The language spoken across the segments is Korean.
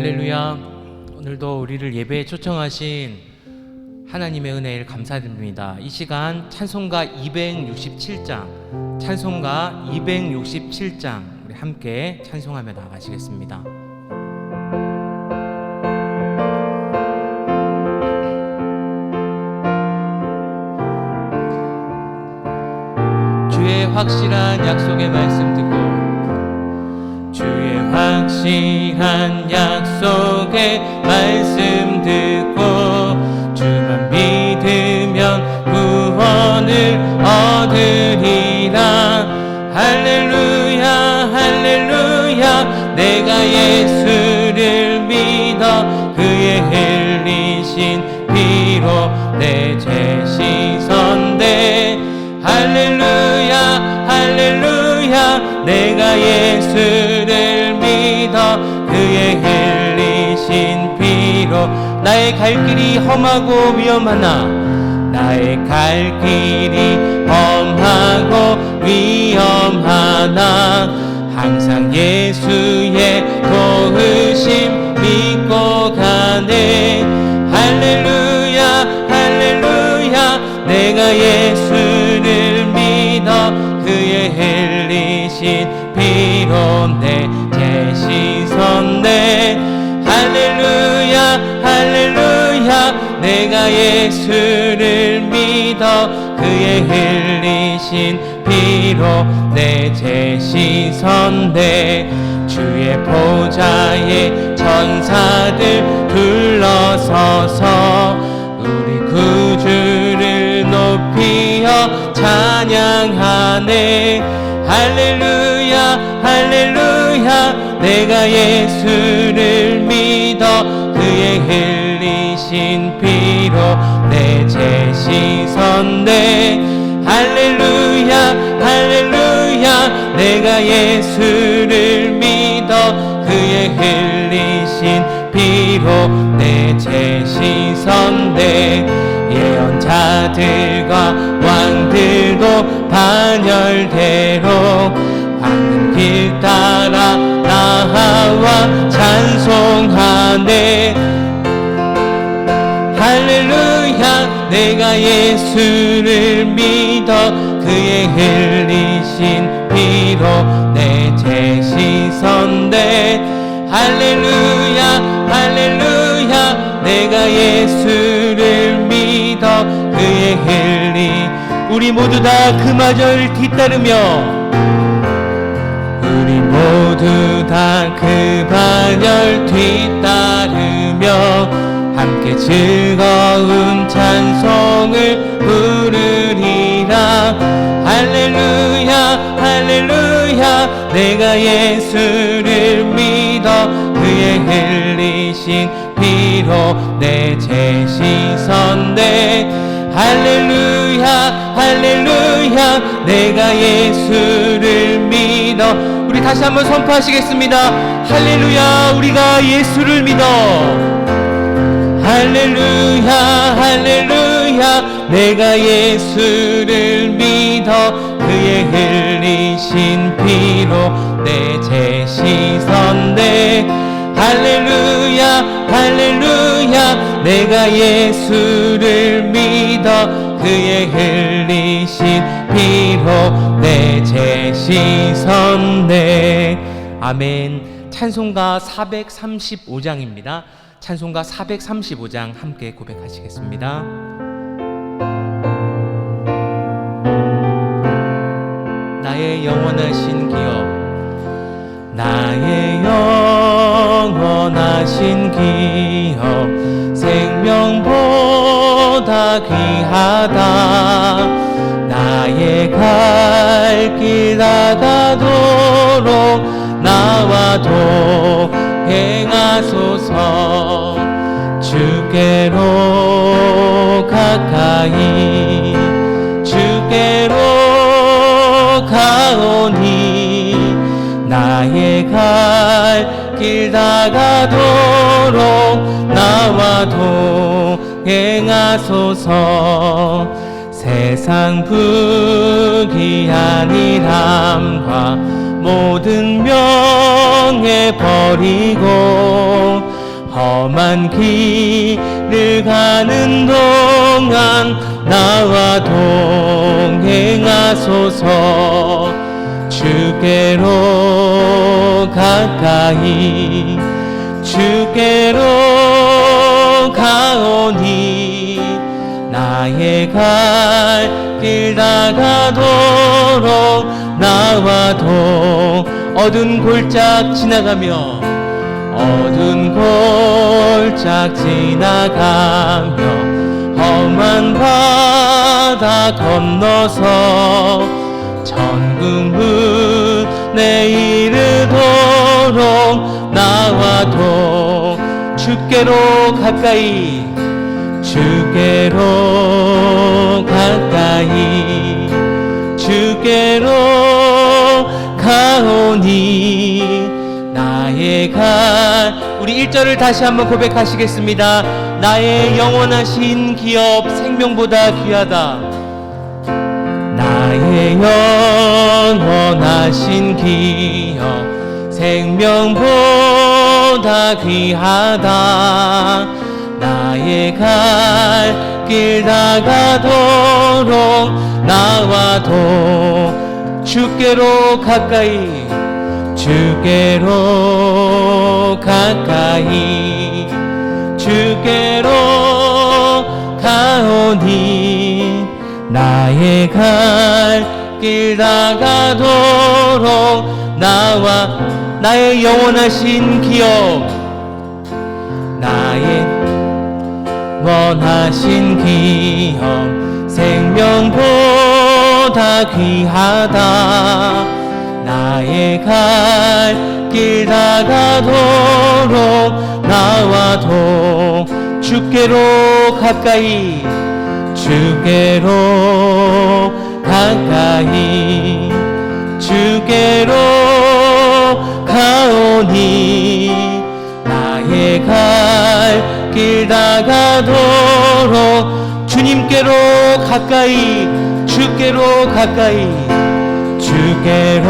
할렐루야. 오늘도 우리를 예배에 초청하신 하나님의 은혜를 감사드립니다. 이 시간 찬송가 267장 우리 함께 찬송하며 나아가시겠습니다. 주의 확실한 약속의 말씀 듣고, 주의 확실한 약속의 말씀 듣고, 주만 믿으면 구원을 얻으리라. 할렐루야 할렐루야. 내가 예수를 믿어 그의 흘리신 피로 내 죄 씻었네. 할렐루야 할렐루야. 내가 예수를 믿어 그의 흘리신 피로 나의 갈 길이 험하고 위험하나, 나의 갈 길이 험하고 위험하나 항상 예수의 도우심 믿고 가네. 할렐루야 할렐루야. 내가 예수를 믿어 그의 흘리신 피로 내 죄 씻었네. 할렐루야 할렐루야. 내가 예수를 믿어 그의 흘리신 피로 내 죄 씻었네. 주의 보좌에 천사들 둘러서서 우리 구주를 높이어 찬양하네. 할렐루야 할렐루야. 내가 예수를 믿어 그의 흘리신 피로 내 죄 씻었네. 할렐루야 할렐루야. 내가 예수를 믿어 그의 흘리신 피로 내 죄 씻었네. 예언자들과 왕들도 반열대로 황금 길 따라 나와 찬송하네. 할렐루야. 내가 예수를 믿어 그의 흘리신 피로 내 죄 씻었네. 할렐루야 할렐루야. 내가 예수를 믿어 그의 우리 모두 다 그 말을 뒤따르며, 우리 모두 다 그 반열 뒤따르며 함께 즐거운 찬송을 부르리라. 할렐루야 할렐루야. 내가 예수를 믿어 그의 흘리신 피로 내 죄 씻었네. 할렐루야 할렐루야. 내가 예수를 믿어. 우리 다시 한번 선포하시겠습니다. 할렐루야. 우리가 예수를 믿어. 할렐루야 할렐루야. 내가 예수를 믿어 그의 흘리신 피로 내 죄 씻었네. 할렐루야 할렐루야. 내가 예수를 믿어 그의 흘리신 피로 내 죄 씻었네. 아멘. 찬송가 435장입니다. 찬송가 435장 함께 고백하시겠습니다. 나의 영원하신 기업, 나의 영원하신 기업, 생명보다 귀하다. 나의 갈 길 나가도록 나와도 행하소서. 주께로 가까이 주께로 가오니 나의 갈 길 나가도록 나와도 행하소서. 세상 부귀한 일함과 모든 명예 버리고 험한 길을 가는 동안 나와 동행하소서. 주께로 가까이 주께로 가오니 나의 갈 길 다가도록 나와 어두운 골짝 지나가며 어두운 골짝 지나가며 험한 바다 건너서 천국문에 이르도록 나와 주께로 가까이 주께로 가까이 주께로 가오니 나의 우리 1절을 다시 한번 고백하시겠습니다. 나의 영원하신 기업 생명보다 귀하다. 나의 영원하신 기업 생명보다 귀하다. 나의 갈 길 다가도록 나와 주께로 가까이 주께로 가까이 주께로 가오니 나의 갈 길 다가도록 나와 나의 영원하신 기업 나의 원하신 기업 생명보다 귀하다. 나의 갈 길 다가도록 나와 주께로 가까이 주께로 가까이 주께로 가오니 나의 갈 길 다가도록 주님께로 가까이 주께로 가까이 주께로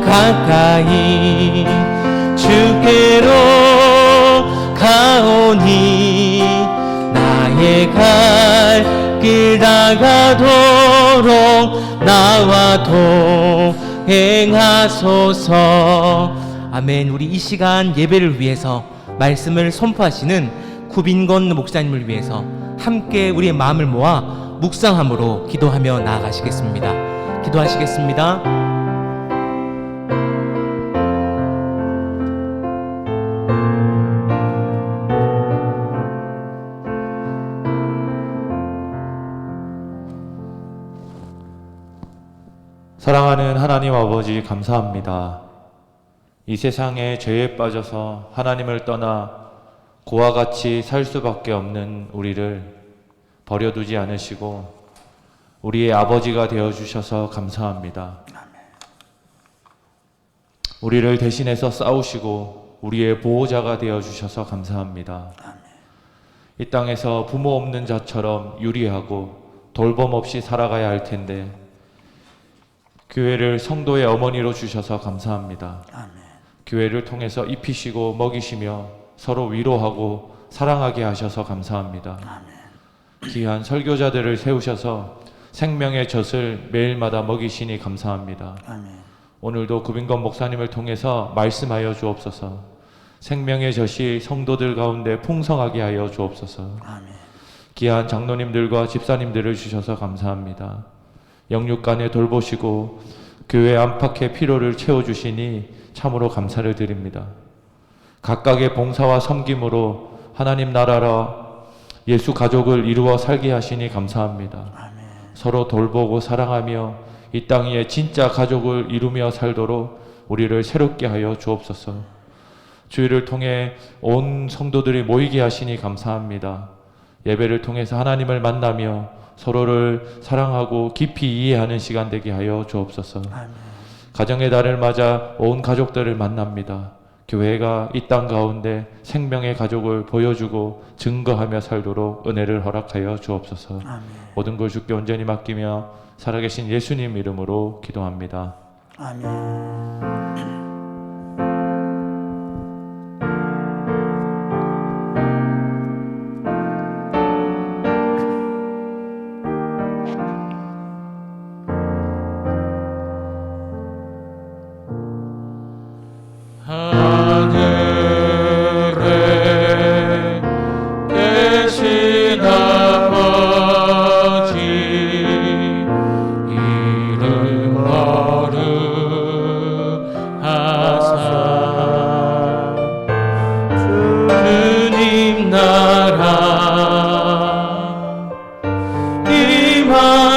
가까이 주께로 가오니 나의 갈 길 다가도록 나와 동행하소서. 아멘. 우리 이 시간 예배를 위해서 말씀을 선포하시는 구빈건 목사님을 위해서 함께 우리의 마음을 모아 묵상함으로 기도하며 나아가시겠습니다. 기도하시겠습니다. 사랑하는 하나님 아버지 감사합니다. 이 세상에 죄에 빠져서 하나님을 떠나 고와 같이 살 수밖에 없는 우리를 버려두지 않으시고 우리의 아버지가 되어주셔서 감사합니다. 우리를 대신해서 싸우시고 우리의 보호자가 되어주셔서 감사합니다. 이 땅에서 부모 없는 자처럼 유리하고 돌봄 없이 살아가야 할 텐데 교회를 성도의 어머니로 주셔서 감사합니다. 아멘. 교회를 통해서 입히시고 먹이시며 서로 위로하고 사랑하게 하셔서 감사합니다. 아멘. 귀한 설교자들을 세우셔서 생명의 젖을 매일마다 먹이시니 감사합니다. 아멘. 오늘도 구빈건 목사님을 통해서 말씀하여 주옵소서. 생명의 젖이 성도들 가운데 풍성하게 하여 주옵소서. 아멘. 귀한 장로님들과 집사님들을 주셔서 감사합니다. 영육간에 돌보시고 교회 안팎의 피로를 채워주시니 참으로 감사를 드립니다. 각각의 봉사와 섬김으로 하나님 나라라 예수 가족을 이루어 살게 하시니 감사합니다. 아멘. 서로 돌보고 사랑하며 이 땅 위에 진짜 가족을 이루며 살도록 우리를 새롭게 하여 주옵소서. 주일을 통해 온 성도들이 모이게 하시니 감사합니다. 예배를 통해서 하나님을 만나며 서로를 사랑하고 깊이 이해하는 시간 되게 하여 주옵소서. 아멘. 가정의 달을 맞아 온 가족들을 만납니다. 교회가 이 땅 가운데 생명의 가족을 보여주고 증거하며 살도록 은혜를 허락하여 주옵소서. 아멘. 모든 걸 주께 온전히 맡기며 살아계신 예수님 이름으로 기도합니다. 아멘.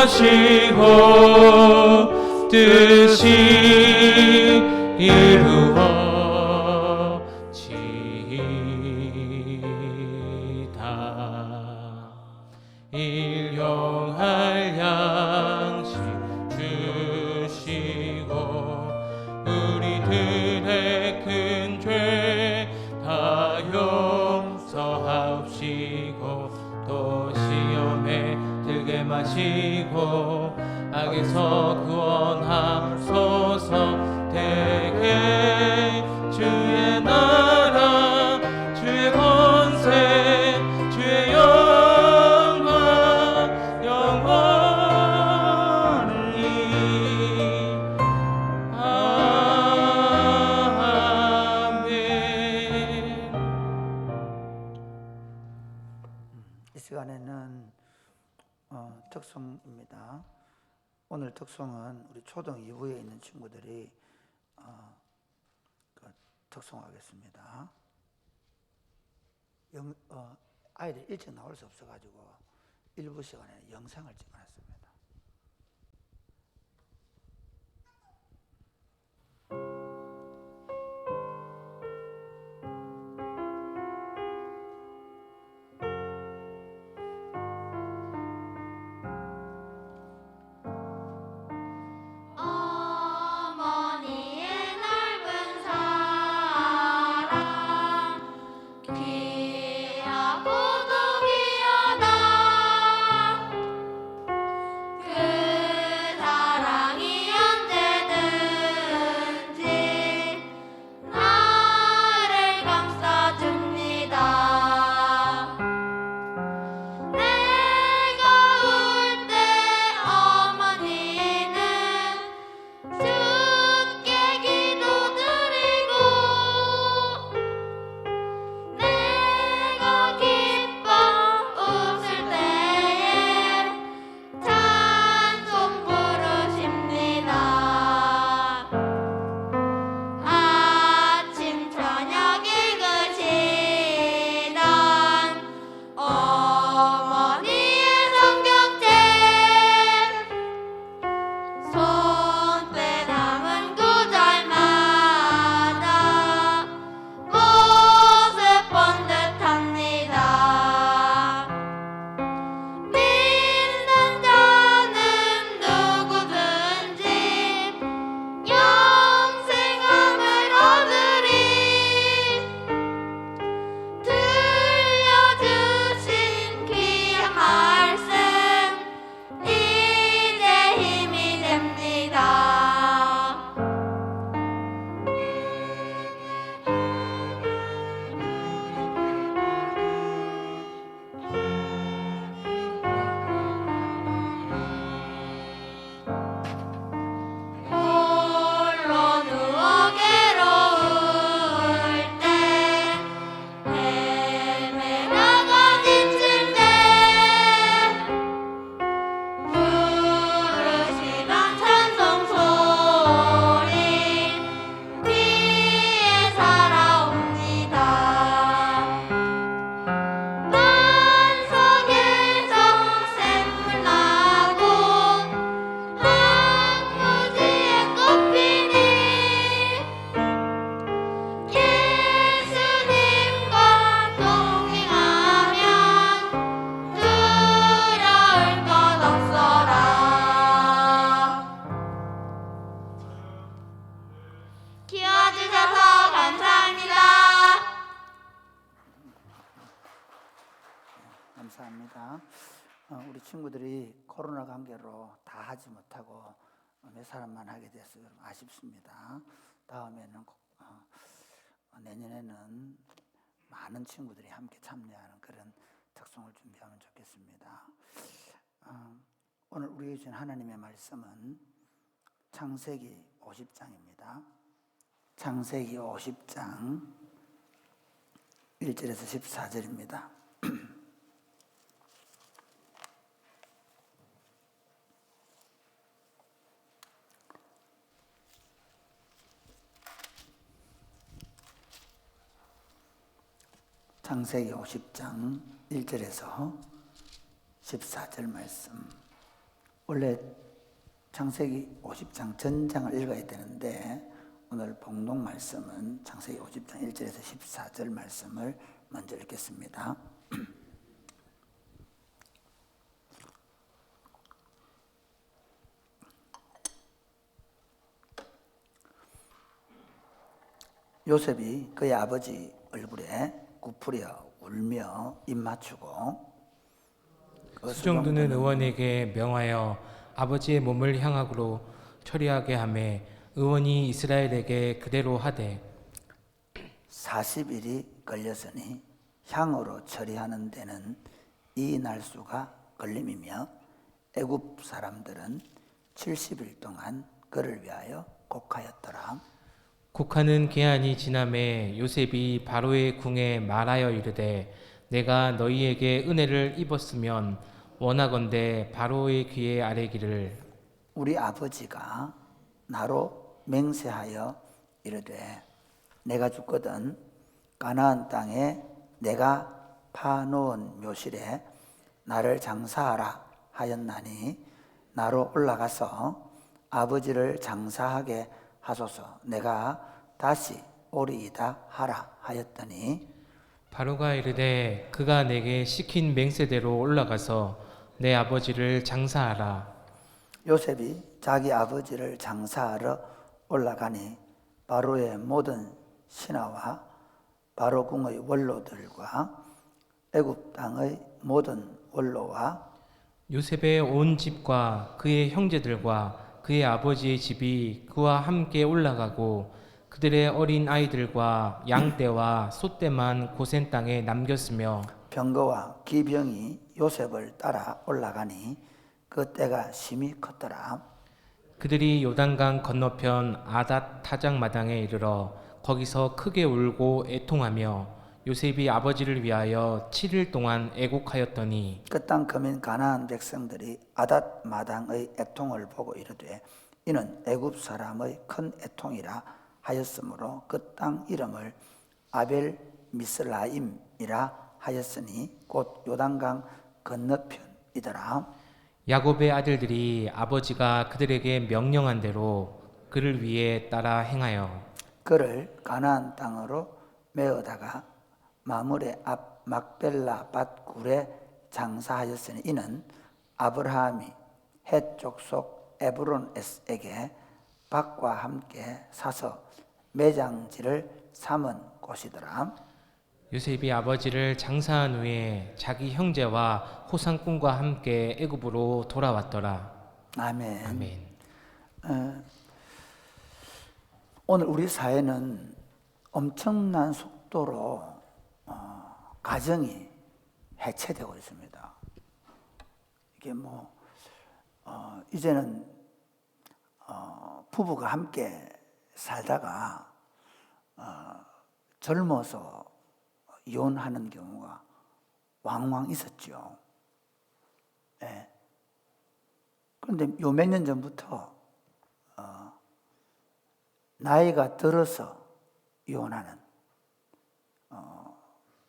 하시고 뜻이 이루어지이다. 일용할 양식 주시고 우리들의 큰 죄 다 용서하옵시고 또 시험에 들게 마시고 악에서 구원하소서. 대개 주의 나라 주의 권세 주의 영광 영원히 아멘. 이 시간에는 특송입니다. 오늘 특송은 우리 초등 2부에 있는 친구들이 특송하겠습니다. 아이들이 일찍 나올 수 없어가지고 1부 시간에는 영상을 찍어놨습니다. 어머니의 넓은 사랑 귀하고도 귀하다. 그 사랑이 언제든지 나를 감싸줍니다. 내가 울 때 어머니는 주께 기도드리고 내가 기뻐 웃을 때에 찬송 부르십니다. 아침 저녁 읽으시던 어머니의 성경책 손때 남은 구절마다 모습 본 듯합니다. 믿는 자는 누구든지 영생함을 얻으리. 들려주신 귀한 말씀 이제 힘이 됩니다. 홀로 누워 괴로울 때 헤매다가 지칠 때 부르시던 찬송 소리 귀에 살아옵니다. 반석에서 샘물 나고 황무지에 꽃피니 예수님과 동행하면 두려울 것 없어라. 키워주셔서 감사합니다. 감사합니다. 우리 친구들이 코로나 관계로 다 하지 못하고 몇 사람만 하게 돼서 좀 아쉽습니다. 다음에는 내년에는 많은 친구들이 함께 참여하는 그런 특송을 준비하면 좋겠습니다. 오늘 우리에게 주신 하나님의 말씀은 창세기 50장입니다. 창세기 50장 1절에서 14절입니다. 창세기 50장 1절에서 14절 말씀 원래 창세기 50장 전장을 읽어야 되는데 오늘 봉독 말씀은 창세기 50장 1절에서 14절 말씀을 먼저 읽겠습니다. 요셉이 그의 아버지 얼굴에 굽으려 울며 입 맞추고 수종드는 의원에게 명하여 아버지의 몸을 향악으로 처리하게 하매 의원이 이스라엘에게 그대로 하되 40일이 걸렸으니 향으로 처리하는 데는 이 날수가 걸림이며 애굽 사람들은 70일 동안 그를 위하여 곡하였더라. 곡하는 기한이 지남에 요셉이 바로의 궁에 말하여 이르되 내가 너희에게 은혜를 입었으면 원하건대 바로의 귀에 아뢰기를 우리 아버지가 나로 맹세하여 이르되 내가 죽거든 가나안 땅에 내가 파놓은 묘실에 나를 장사하라 하였나니 나로 올라가서 아버지를 장사하게 하소서. 내가 다시 오리이다 하라 하였더니 바로가 이르되 그가 내게 시킨 맹세대로 올라가서 내 아버지를 장사하라. 요셉이 자기 아버지를 장사하러 올라가니 바로의 모든 신하와 바로 궁의 원로들과 애굽 땅의 모든 원로와 요셉의 온 집과 그의 형제들과 그의 아버지의 집이 그와 함께 올라가고 그들의 어린 아이들과 양떼와 소떼만 고센 땅에 남겼으며 병거와 기병이 요셉을 따라 올라가니 그 때가 심히 컸더라. 그들이 요단강 건너편 아닷 타작마당에 이르러 거기서 크게 울고 애통하며 요셉이 아버지를 위하여 7일 동안 애곡하였더니 그 땅 거민 가나안 백성들이 아닷 마당의 애통을 보고 이르되 이는 애굽 사람의 큰 애통이라 하였으므로 그 땅 이름을 아벨 미스라임이라 하였으니 곧 요단강 건너편이더라. 야곱의 아들들이 아버지가 그들에게 명령한 대로 그를 위해 따라 행하여 그를 가나안 땅으로 메어다가 마물의 앞 막벨라 밭 굴에 장사하였으니 이는 아브라함이 헷 족속 에브론에게 밭과 함께 사서 매장지를 삼은 곳이더라. 요셉이 아버지를 장사한 후에 자기 형제와 호상꾼과 함께 애굽으로 돌아왔더라. 아멘. 아멘. 오늘 우리 사회는 엄청난 속도로 가정이 해체되고 있습니다. 이게 이제는 부부가 함께 살다가 젊어서 이혼하는 경우가 왕왕 있었죠. 예. 그런데 요 몇 년 전부터 나이가 들어서 이혼하는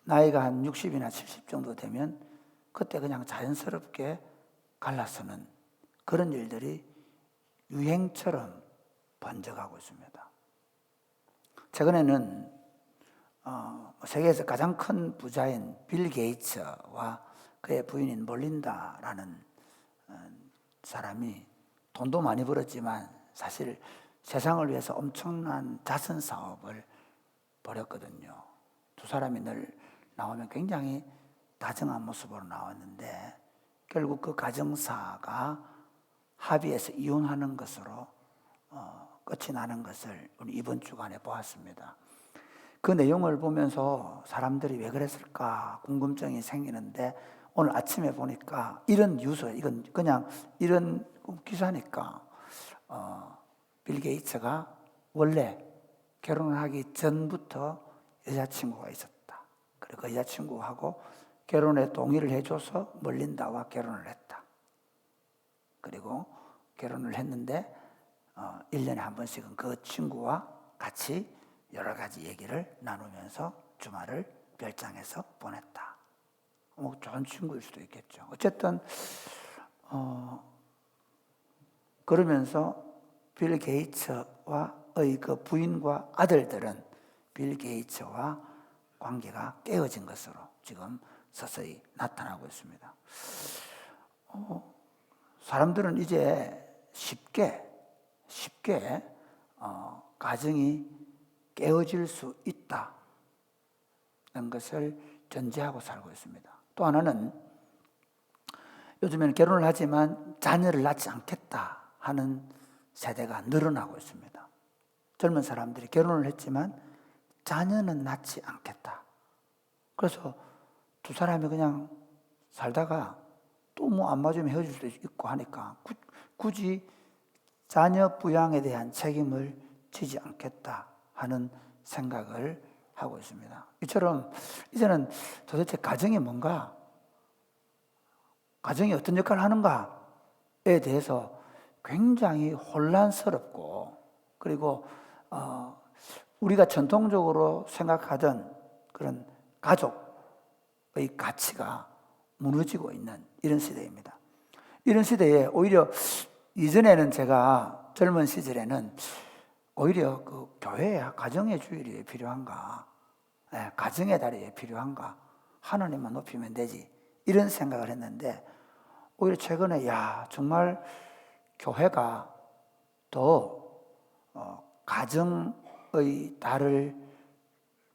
나이가 한 60이나 70 정도 되면 그때 그냥 자연스럽게 갈라서는 그런 일들이 유행처럼 번져가고 있습니다. 최근에는 세계에서 가장 큰 부자인 빌 게이츠와 그의 부인인 몰린다라는 사람이 돈도 많이 벌었지만 사실 세상을 위해서 엄청난 자선 사업을 벌였거든요. 두 사람이 늘 나오면 굉장히 다정한 모습으로 나왔는데 결국 그 가정사가 합의해서 이혼하는 것으로 끝이 나는 것을 우리 이번 주간에 보았습니다. 그 내용을 보면서 사람들이 왜 그랬을까 궁금증이 생기는데 오늘 아침에 보니까 이런 뉴스, 이건 그냥 이런 기사니까 빌 게이츠가 원래 결혼을 하기 전부터 여자친구가 있었다. 그리고 그 여자친구하고 결혼에 동의를 해줘서 멀린다와 결혼을 했다. 그리고 결혼을 했는데 1년에 한 번씩은 그 친구와 같이 여러 가지 얘기를 나누면서 주말을 별장에서 보냈다. 좋은 친구일 수도 있겠죠. 어쨌든 그러면서 빌 게이츠와의 그 부인과 아들들은 빌 게이츠와 관계가 깨어진 것으로 지금 서서히 나타나고 있습니다. 사람들은 이제 쉽게 가정이 깨어질 수 있다는 것을 전제하고 살고 있습니다. 또 하나는 요즘에는 결혼을 하지만 자녀를 낳지 않겠다 하는 세대가 늘어나고 있습니다. 젊은 사람들이 결혼을 했지만 자녀는 낳지 않겠다. 그래서 두 사람이 그냥 살다가 또 뭐 안 맞으면 헤어질 수도 있고 하니까 굳이 자녀 부양에 대한 책임을 지지 않겠다 하는 생각을 하고 있습니다. 이처럼 이제는 도대체 가정이 뭔가, 가정이 어떤 역할을 하는가에 대해서 굉장히 혼란스럽고, 그리고 우리가 전통적으로 생각하던 그런 가족의 가치가 무너지고 있는 이런 시대입니다. 이런 시대에 오히려 이전에는 제가 젊은 시절에는 오히려 그 교회에 가정의 주일이 필요한가, 가정의 달이 필요한가, 하나님만 높이면 되지, 이런 생각을 했는데, 오히려 최근에 정말 교회가 더 가정의 달을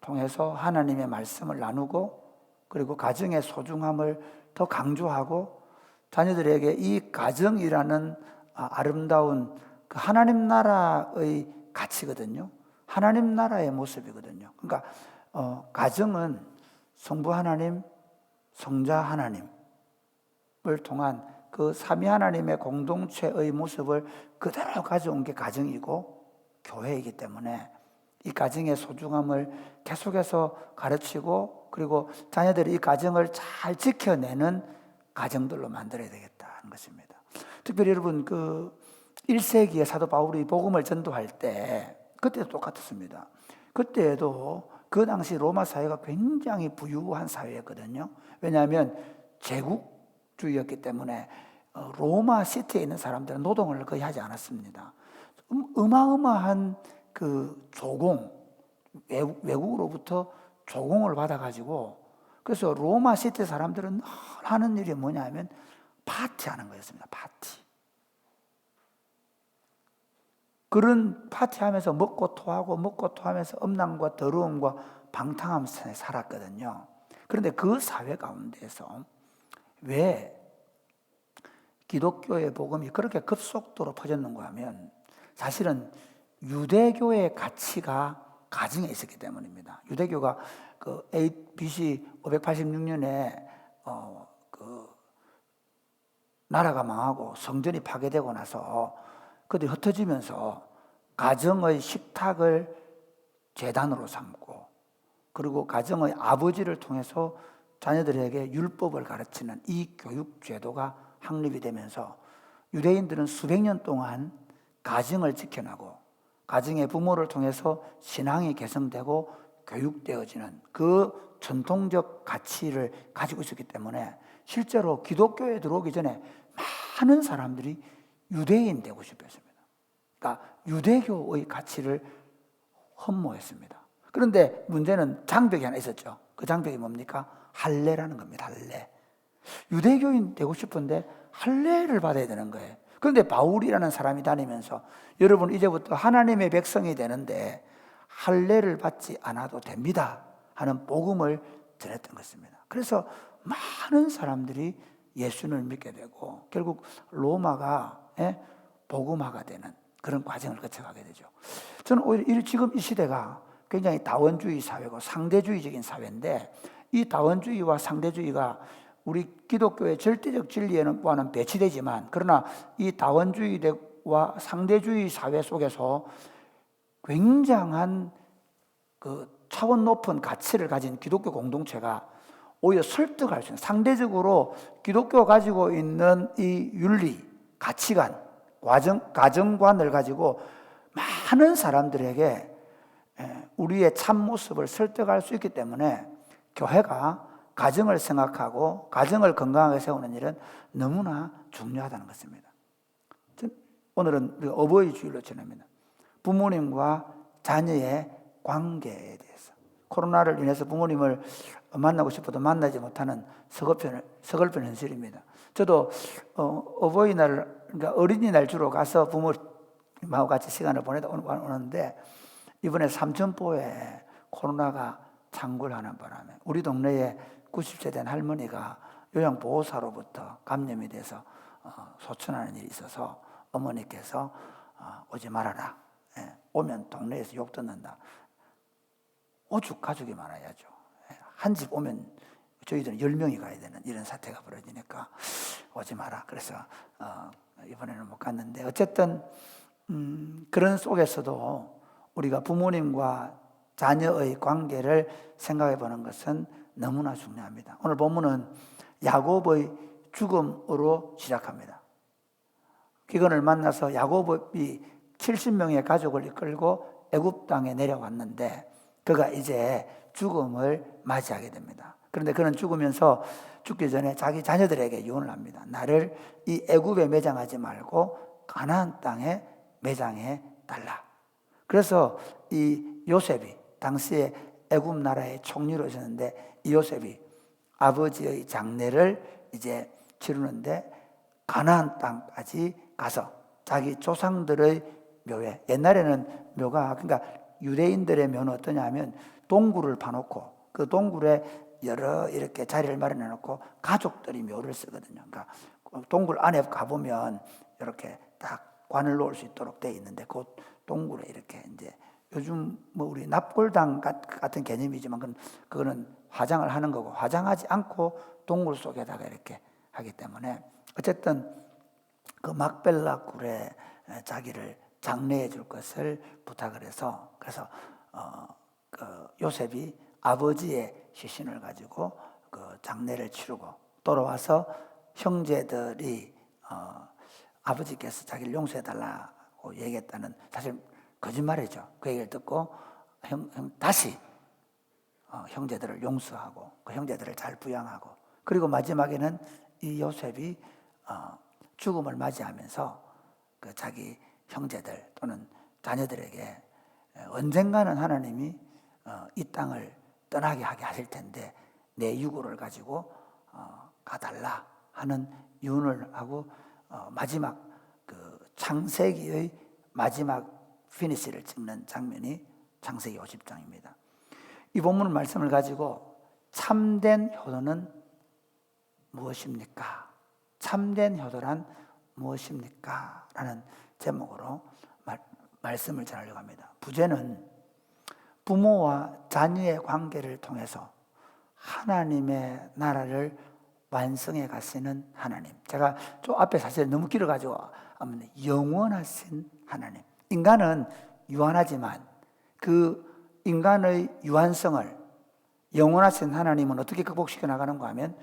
통해서 하나님의 말씀을 나누고, 그리고 가정의 소중함을 더 강조하고, 자녀들에게 이 가정이라는 아름다운 그 하나님 나라의 가치거든요. 하나님 나라의 모습이거든요. 그러니까 가정은 성부 하나님, 성자 하나님을 통한 그 삼위 하나님의 공동체의 모습을 그대로 가져온 게 가정이고 교회이기 때문에, 이 가정의 소중함을 계속해서 가르치고, 그리고 자녀들이 이 가정을 잘 지켜내는 가정들로 만들어야 되겠다는 것입니다. 특별히 여러분, 그 1세기에 사도 바울이 복음을 전도할 때 그때도 똑같았습니다. 그때도 그 당시 로마 사회가 굉장히 부유한 사회였거든요. 왜냐하면 제국주의였기 때문에 로마 시티에 있는 사람들은 노동을 거의 하지 않았습니다. 어마어마한 그 조공, 외국으로부터 조공을 받아가지고, 그래서 로마 시티 사람들은 늘 하는 일이 뭐냐면 파티하는 거였습니다. 파티. 그런 파티하면서 먹고 토하면서 음란과 더러움과 방탕하면서 살았거든요. 그런데 그 사회 가운데서 왜 기독교의 복음이 그렇게 급속도로 퍼졌는가 하면, 사실은 유대교의 가치가 가정에 있었기 때문입니다. 유대교가 그 BC 586년에 그 나라가 망하고 성전이 파괴되고 나서 그들이 흩어지면서 가정의 식탁을 제단으로 삼고, 그리고 가정의 아버지를 통해서 자녀들에게 율법을 가르치는 이 교육 제도가 확립이 되면서 유대인들은 수백 년 동안 가정을 지켜나고, 가정의 부모를 통해서 신앙이 개성되고 교육되어지는 그 전통적 가치를 가지고 있었기 때문에, 실제로 기독교에 들어오기 전에 많은 사람들이 유대인 되고 싶어 했습니다. 그러니까 유대교의 가치를 흠모했습니다. 그런데 문제는 장벽이 하나 있었죠. 그 장벽이 뭡니까? 할례라는 겁니다. 할례. 유대교인 되고 싶은데 할례를 받아야 되는 거예요. 그런데 바울이라는 사람이 다니면서, 여러분 이제부터 하나님의 백성이 되는데 할례를 받지 않아도 됩니다 하는 복음을 전했던 것입니다. 그래서 많은 사람들이 예수를 믿게 되고, 결국 로마가 복음화가 되는 그런 과정을 거쳐가게 되죠. 저는 오히려 지금 이 시대가 굉장히 다원주의 사회고 상대주의적인 사회인데, 이 다원주의와 상대주의가 우리 기독교의 절대적 진리와는 배치되지만, 그러나 이 다원주의와 상대주의 사회 속에서 굉장한 그 차원 높은 가치를 가진 기독교 공동체가 오히려 설득할 수 있는, 상대적으로 기독교가 가지고 있는 이 윤리, 가치관, 가정관을 가지고 많은 사람들에게 우리의 참모습을 설득할 수 있기 때문에, 교회가 가정을 생각하고 가정을 건강하게 세우는 일은 너무나 중요하다는 것입니다. 오늘은 우리가 어버이 주일로 지냅니다. 부모님과 자녀의 관계에 대해서. 코로나를 인해서 부모님을 만나고 싶어도 만나지 못하는 서글픈 현실입니다. 저도 어버이날, 그러니까 어린이날 주로 가서 부모님하고 같이 시간을 보내다 오는데, 이번에 삼천포에 코로나가 창궐하는 바람에 우리 동네에 90세 된 할머니가 요양보호사로부터 감염이 돼서 소천하는 일이 있어서 어머니께서 오지 말아라. 오면 동네에서 욕 듣는다. 오죽 가족이 많아야죠. 한 집 오면 저희들은 10명이 가야 되는 이런 사태가 벌어지니까 오지 마라. 그래서 이번에는 못 갔는데, 어쨌든 그런 속에서도 우리가 부모님과 자녀의 관계를 생각해 보는 것은 너무나 중요합니다. 오늘 본문은 야곱의 죽음으로 시작합니다. 기근을 만나서 야곱이 70명의 가족을 이끌고 애굽 땅에 내려왔는데, 그가 이제 죽음을 맞이하게 됩니다. 그런데 그는 죽으면서 죽기 전에 자기 자녀들에게 유언을 합니다. 나를 이 애굽에 매장하지 말고 가나안 땅에 매장해 달라. 그래서 이 요셉이 당시에 애굽 나라의 총리로 있었는데, 이 요셉이 아버지의 장례를 이제 치르는데 가나안 땅까지 가서 자기 조상들의 묘에, 옛날에는 묘가, 그러니까 유대인들의 묘는 어떠냐면 동굴을 파놓고 그 동굴에 여러 이렇게 자리를 마련해 놓고 가족들이 묘를 쓰거든요. 그러니까 동굴 안에 가보면 이렇게 딱 관을 놓을 수 있도록 돼 있는데, 그 동굴에 이렇게 이제 요즘 뭐 우리 납골당 같은 개념이지만 그거는 화장을 하는 거고, 화장하지 않고 동굴 속에다가 이렇게 하기 때문에, 어쨌든 그 막벨라 굴에 자기를 장례해 줄 것을 부탁을 해서, 그래서 그 요셉이 아버지의 시신을 가지고 그 장례를 치르고 돌아와서 형제들이 아버지께서 자기를 용서해 달라고 얘기했다는, 사실 거짓말이죠. 그 얘기를 듣고 다시 형제들을 용서하고 그 형제들을 잘 부양하고, 그리고 마지막에는 이 요셉이 죽음을 맞이하면서 그 자기 형제들 또는 자녀들에게 언젠가는 하나님이 이 땅을 떠나게 하게 하실 텐데 내 유고를 가지고 가달라 하는 유언을 하고, 마지막 그 창세기의 마지막 피니시를 찍는 장면이 창세기 50장입니다. 이 본문 말씀을 가지고 참된 효도는 무엇입니까? 참된 효도란 무엇입니까? 라는 제목으로 말씀을 전하려고 합니다. 부제는 부모와 자녀의 관계를 통해서 하나님의 나라를 완성해 가시는 하나님. 제가 저 앞에 사실 너무 길어가지고 영원하신 하나님. 인간은 유한하지만 그 인간의 유한성을 영원하신 하나님은 어떻게 극복시켜 나가는가 하면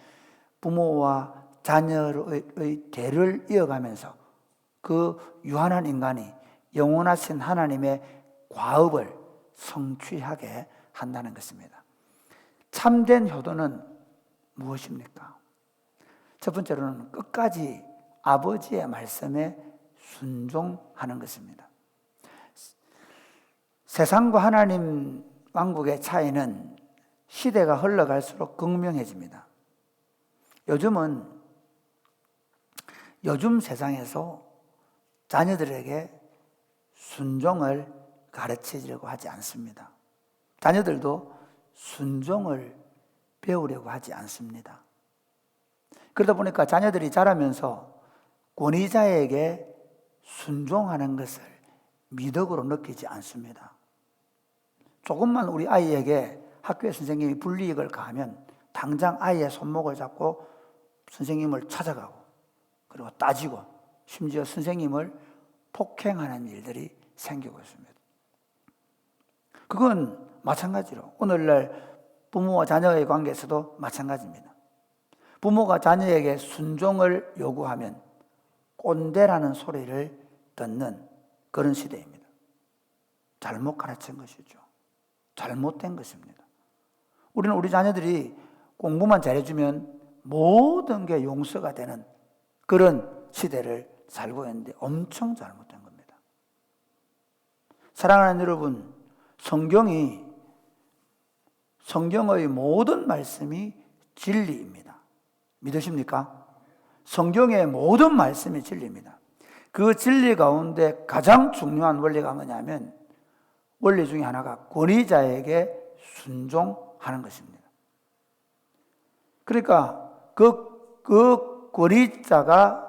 부모와 자녀의 대를 이어가면서 그 유한한 인간이 영원하신 하나님의 과업을 성취하게 한다는 것입니다. 참된 효도는 무엇입니까? 첫 번째로는 끝까지 아버지의 말씀에 순종하는 것입니다. 세상과 하나님 왕국의 차이는 시대가 흘러갈수록 극명해집니다. 요즘 세상에서 자녀들에게 순종을 가르치려고 하지 않습니다. 자녀들도 순종을 배우려고 하지 않습니다. 그러다 보니까 자녀들이 자라면서 권위자에게 순종하는 것을 미덕으로 느끼지 않습니다. 조금만 우리 아이에게 학교에 선생님이 불이익을 가하면 당장 아이의 손목을 잡고 선생님을 찾아가고, 그리고 따지고, 심지어 선생님을 폭행하는 일들이 생기고 있습니다. 그건 마찬가지로 오늘날 부모와 자녀의 관계에서도 마찬가지입니다. 부모가 자녀에게 순종을 요구하면 꼰대라는 소리를 듣는 그런 시대입니다. 잘못 가르친 것이죠. 잘못된 것입니다. 우리는 우리 자녀들이 공부만 잘해주면 모든 게 용서가 되는 그런 시대를 살고 있는데 엄청 잘못된 겁니다. 사랑하는 여러분, 성경의 모든 말씀이 진리입니다. 믿으십니까? 성경의 모든 말씀이 진리입니다. 그 진리 가운데 가장 중요한 원리가 뭐냐면 원리 중에 하나가 권위자에게 순종하는 것입니다. 그러니까 그 권위자가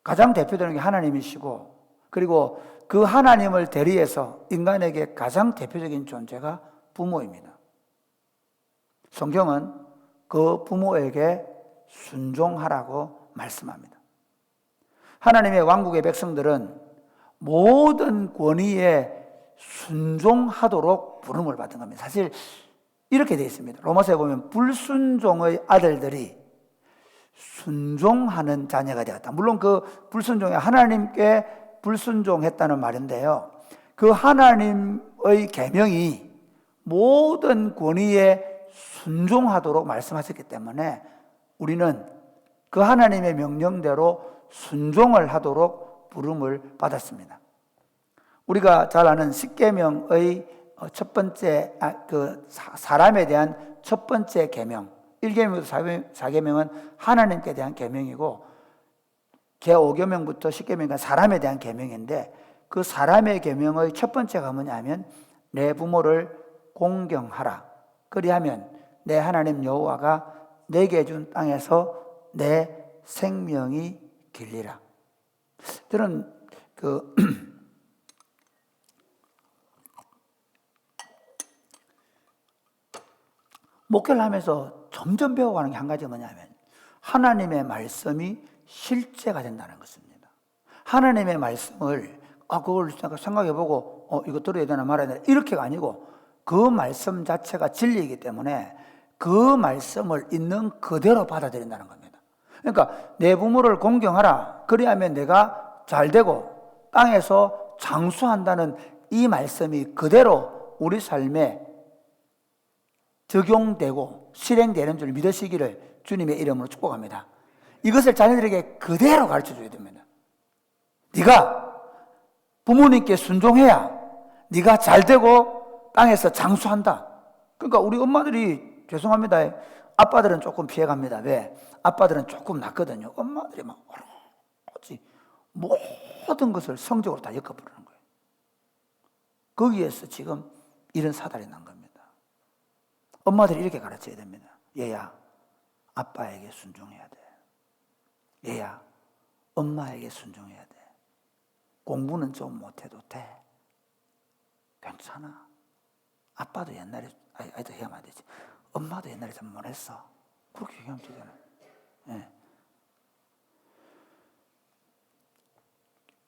가장 대표되는 게 하나님이시고, 그리고 그 하나님을 대리해서 인간에게 가장 대표적인 존재가 부모입니다. 성경은 그 부모에게 순종하라고 말씀합니다. 하나님의 왕국의 백성들은 모든 권위에 순종하도록 부름을 받은 겁니다. 사실 이렇게 되어 있습니다. 로마서에 보면 불순종의 아들들이 순종하는 자녀가 되었다. 물론 그 불순종이 하나님께 불순종했다는 말인데요, 그 하나님의 계명이 모든 권위에 순종하도록 말씀하셨기 때문에 우리는 그 하나님의 명령대로 순종을 하도록 부름을 받았습니다. 우리가 잘 아는 십계명의 첫 번째 사람에 대한 첫 번째 계명, 1계명부터 4계명은 하나님께 대한 계명이고, 제5계명부터 10계명은 사람에 대한 계명인데, 그 사람의 계명의 첫 번째가 뭐냐면 내 부모를 공경하라. 그리하면 내 하나님 여호와가 내게 준 땅에서 내 생명이 길리라. 저는 목회를 하면서 점점 배워가는 게 한 가지 뭐냐면 하나님의 말씀이 실제가 된다는 것입니다. 하나님의 말씀을 그걸 생각해보고 이거 들어야 되나 말아야 되나 이렇게가 아니고, 그 말씀 자체가 진리이기 때문에 그 말씀을 있는 그대로 받아들인다는 겁니다. 그러니까 내 부모를 공경하라. 그리하면 내가 잘되고 땅에서 장수한다는 이 말씀이 그대로 우리 삶에 적용되고 실행되는 줄 믿으시기를 주님의 이름으로 축복합니다. 이것을 자녀들에게 그대로 가르쳐줘야 됩니다. 네가 부모님께 순종해야 네가 잘되고 땅에서 장수한다. 그러니까 우리 엄마들이, 죄송합니다, 아빠들은 조금 피해갑니다. 왜? 아빠들은 조금 낫거든요. 엄마들이 막 모든 것을 성적으로 다 엮어버리는 거예요. 거기에서 지금 이런 사달이 난 겁니다. 엄마들이 이렇게 가르쳐야 됩니다. 얘야, 아빠에게 순종해야 돼. 얘야, 엄마에게 순종해야 돼. 공부는 좀 못해도 돼. 괜찮아. 아빠도 옛날에, 아이도 얘기하면 안 되지. 엄마도 옛날에 좀 못했어. 그렇게 얘기하면 되잖아요. 예.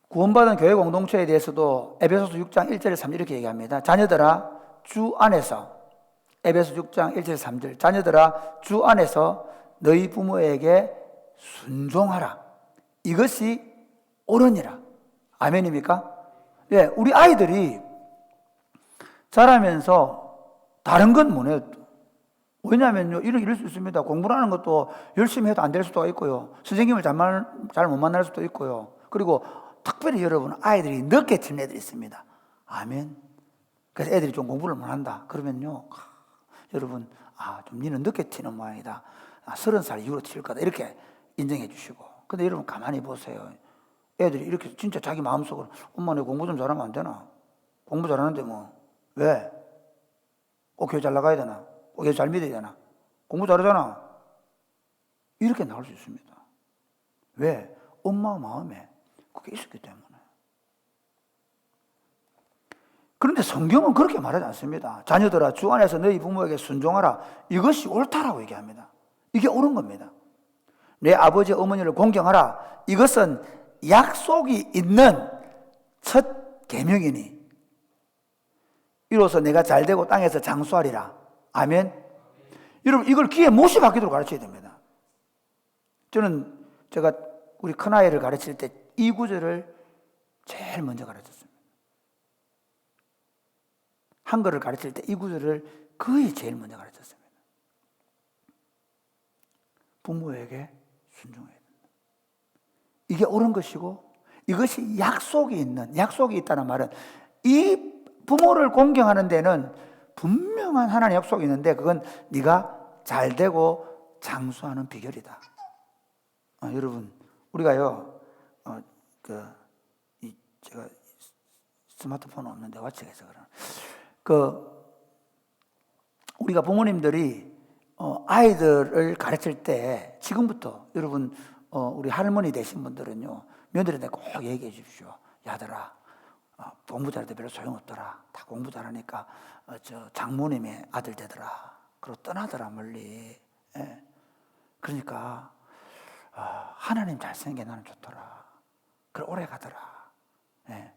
구원받은 교회 공동체에 대해서도 에베소서 6장 1절에 3절 이렇게 얘기합니다. 자녀들아, 주 안에서, 에베소 6장 1절 3절, 자녀들아 주 안에서 너희 부모에게 순종하라. 이것이 옳으니라. 아멘입니까? 예, 우리 아이들이 자라면서 다른 건 못해요. 왜냐하면요, 이럴 수 있습니다. 공부를 하는 것도 열심히 해도 안 될 수도 있고요. 선생님을 잘 못 만날 수도 있고요. 그리고 특별히 여러분, 아이들이 늦게 튀는 애들이 있습니다. 아멘. 그래서 애들이 좀 공부를 못한다. 그러면요, 여러분, 좀 니는 늦게 튀는 모양이다. 30살 이후로 튈 거다. 이렇게 인정해 주시고. 근데 여러분 가만히 보세요. 애들이 이렇게 진짜 자기 마음속으로 엄마 내 공부 좀 잘하면 안 되나? 공부 잘하는데 뭐 왜? 꼭 교회 잘 나가야 되나? 꼭 교회 잘 믿어야 되나? 공부 잘하잖아. 이렇게 나올 수 있습니다. 왜? 엄마 마음에 그게 있었기 때문에. 그런데 성경은 그렇게 말하지 않습니다. 자녀들아 주 안에서 너희 부모에게 순종하라. 이것이 옳다라고 얘기합니다. 이게 옳은 겁니다. 내 아버지 어머니를 공경하라. 이것은 약속이 있는 첫 계명이니 이로써 내가 잘되고 땅에서 장수하리라. 아멘. 여러분, 이걸 귀에 못이 박히도록 가르쳐야 됩니다. 제가 우리 큰아이를 가르칠 때 이 구절을 제일 먼저 가르쳤습니다. 한글을 가르칠 때 이 구절을 거의 제일 먼저 가르쳤습니다. 부모에게 순종해야 된다. 이게 옳은 것이고 이것이 약속이 있다는 말은 이 부모를 공경하는 데는 분명한 하나님의 약속이 있는데 그건 네가 잘 되고 장수하는 비결이다. 여러분 우리가요 제가 스마트폰 없는데 와치가 있어 우리가 부모님들이 아이들을 가르칠 때 지금부터 여러분 우리 할머니 되신 분들은요 며느리한테 꼭 얘기해 주십시오. 야들아 공부 잘해도 별로 소용없더라. 다 공부 잘하니까 저 장모님의 아들 되더라. 그러고 떠나더라 멀리. 예. 그러니까 하나님 잘생긴 게 나는 좋더라. 그래 오래 가더라. 예.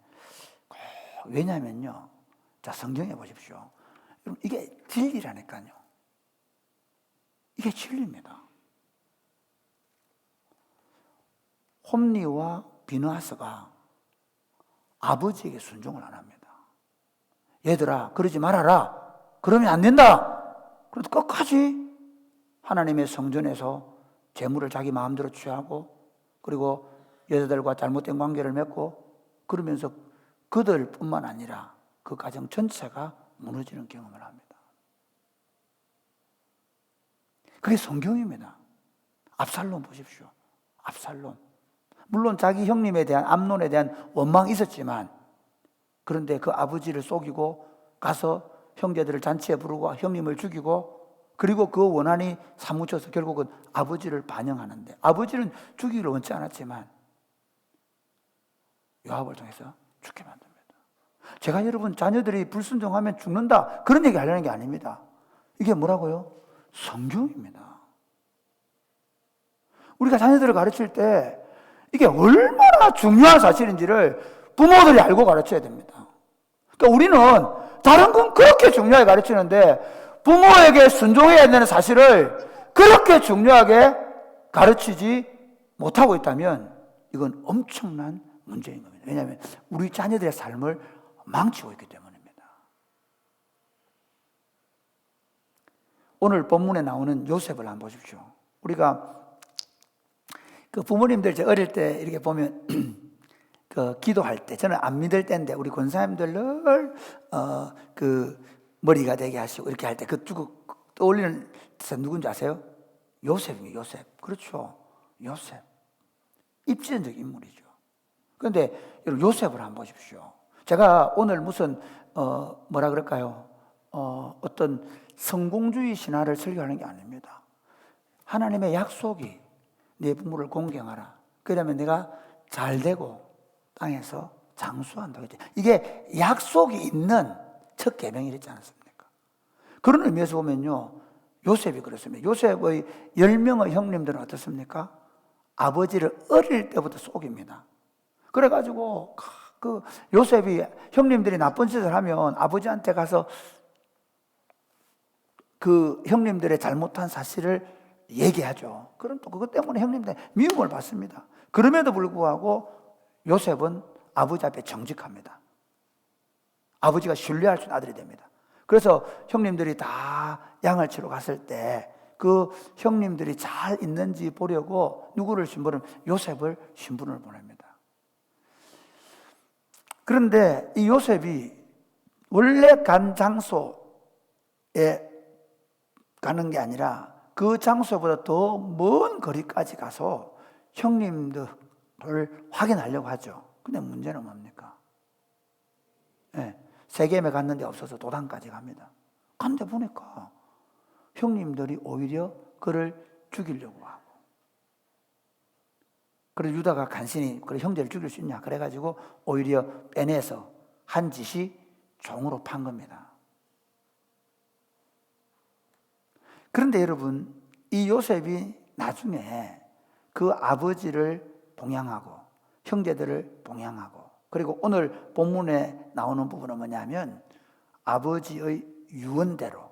왜냐면요. 자 성경에 보십시오. 이게 진리라니까요. 이게 진리입니다. 홈리와 비느하스가 아버지에게 순종을 안 합니다. 얘들아 그러지 말아라. 그러면 안 된다. 그래도 끝까지 하나님의 성전에서 재물을 자기 마음대로 취하고 그리고 여자들과 잘못된 관계를 맺고 그러면서 그들뿐만 아니라 그 가정 전체가 무너지는 경험을 합니다. 그게 성경입니다. 압살롬 보십시오. 압살롬. 물론 자기 형님에 대한 암논에 대한 원망이 있었지만 그런데 그 아버지를 속이고 가서 형제들을 잔치에 부르고 형님을 죽이고 그리고 그 원한이 사무쳐서 결국은 아버지를 반영하는데 아버지는 죽이기를 원치 않았지만 요압을 통해서 죽게 만듭니다. 제가 여러분 자녀들이 불순종하면 죽는다 그런 얘기 하려는 게 아닙니다. 이게 뭐라고요? 성경입니다. 우리가 자녀들을 가르칠 때 이게 얼마나 중요한 사실인지를 부모들이 알고 가르쳐야 됩니다. 그러니까 우리는 다른 건 그렇게 중요하게 가르치는데 부모에게 순종해야 되는 사실을 그렇게 중요하게 가르치지 못하고 있다면 이건 엄청난 문제인 겁니다. 왜냐하면 우리 자녀들의 삶을 망치고 있기 때문입니다. 오늘 본문에 나오는 요셉을 한번 보십시오. 우리가 그 부모님들 제 어릴 때 이렇게 보면 그 기도할 때 저는 안 믿을 때인데 우리 권사님들 늘 그 머리가 되게 하시고 이렇게 할 때 그 떠올리는 사람 누군지 아세요? 요셉입니다. 요셉. 그렇죠. 요셉. 입지적 인물이죠. 그런데 여러분 요셉을 한번 보십시오. 제가 오늘 무슨 뭐라 그럴까요? 어떤 성공주의 신화를 설교하는 게 아닙니다. 하나님의 약속이 내 부모를 공경하라. 그러면 내가 잘 되고 땅에서 장수한다고 했죠. 이게 약속이 있는 첫 계명이 있지 않습니까? 그런 의미에서 보면요. 요셉이 그렇습니다. 요셉의 10명의 형님들은 어떻습니까? 아버지를 어릴 때부터 속입니다. 그래가지고 그 요셉이 형님들이 나쁜 짓을 하면 아버지한테 가서 그 형님들의 잘못한 사실을 얘기하죠. 그럼 또 그것 때문에 형님들 미움을 받습니다. 그럼에도 불구하고 요셉은 아버지 앞에 정직합니다. 아버지가 신뢰할 수 있는 아들이 됩니다. 그래서 형님들이 다 양을 치러 갔을 때 그 형님들이 잘 있는지 보려고 누구를 신부는 요셉을 신분을 보냅니다. 그런데 이 요셉이 원래 간 장소에 가는 게 아니라 그 장소보다 더 먼 거리까지 가서 형님들을 확인하려고 하죠. 근데 문제는 뭡니까? 세겜에 갔는데 없어서 도단까지 갑니다. 갔는데 보니까 형님들이 오히려 그를 죽이려고 하고 그래서 유다가 간신히 그래 형제를 죽일 수 있냐 그래가지고 오히려 빼내서 한 짓이 종으로 판 겁니다. 그런데 여러분 이 요셉이 나중에 그 아버지를 봉양하고 형제들을 봉양하고 그리고 오늘 본문에 나오는 부분은 뭐냐면 아버지의 유언대로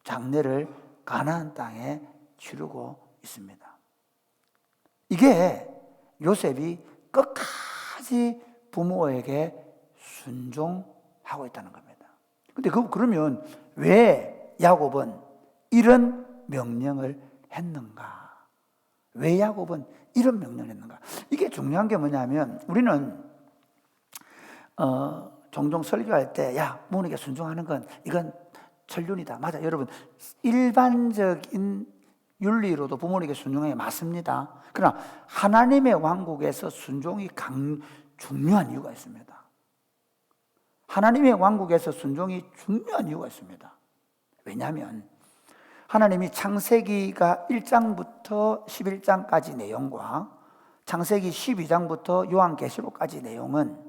장례를 가나안 땅에 치르고 있습니다. 이게 요셉이 끝까지 부모에게 순종하고 있다는 겁니다. 근데 그러면 왜 야곱은 이런 명령을 했는가? 왜 야곱은 이런 명령을 했는가? 이게 중요한 게 뭐냐면 우리는 종종 설교할 때 야, 부모님께 순종하는 건 이건 천륜이다. 맞아, 여러분. 일반적인 윤리로도 부모님께 순종하는 게 맞습니다. 그러나 하나님의 왕국에서 순종이 중요한 이유가 있습니다. 하나님의 왕국에서 순종이 중요한 이유가 있습니다. 왜냐하면 하나님이 창세기가 1장부터 11장까지 내용과 창세기 12장부터 요한계시록까지 내용은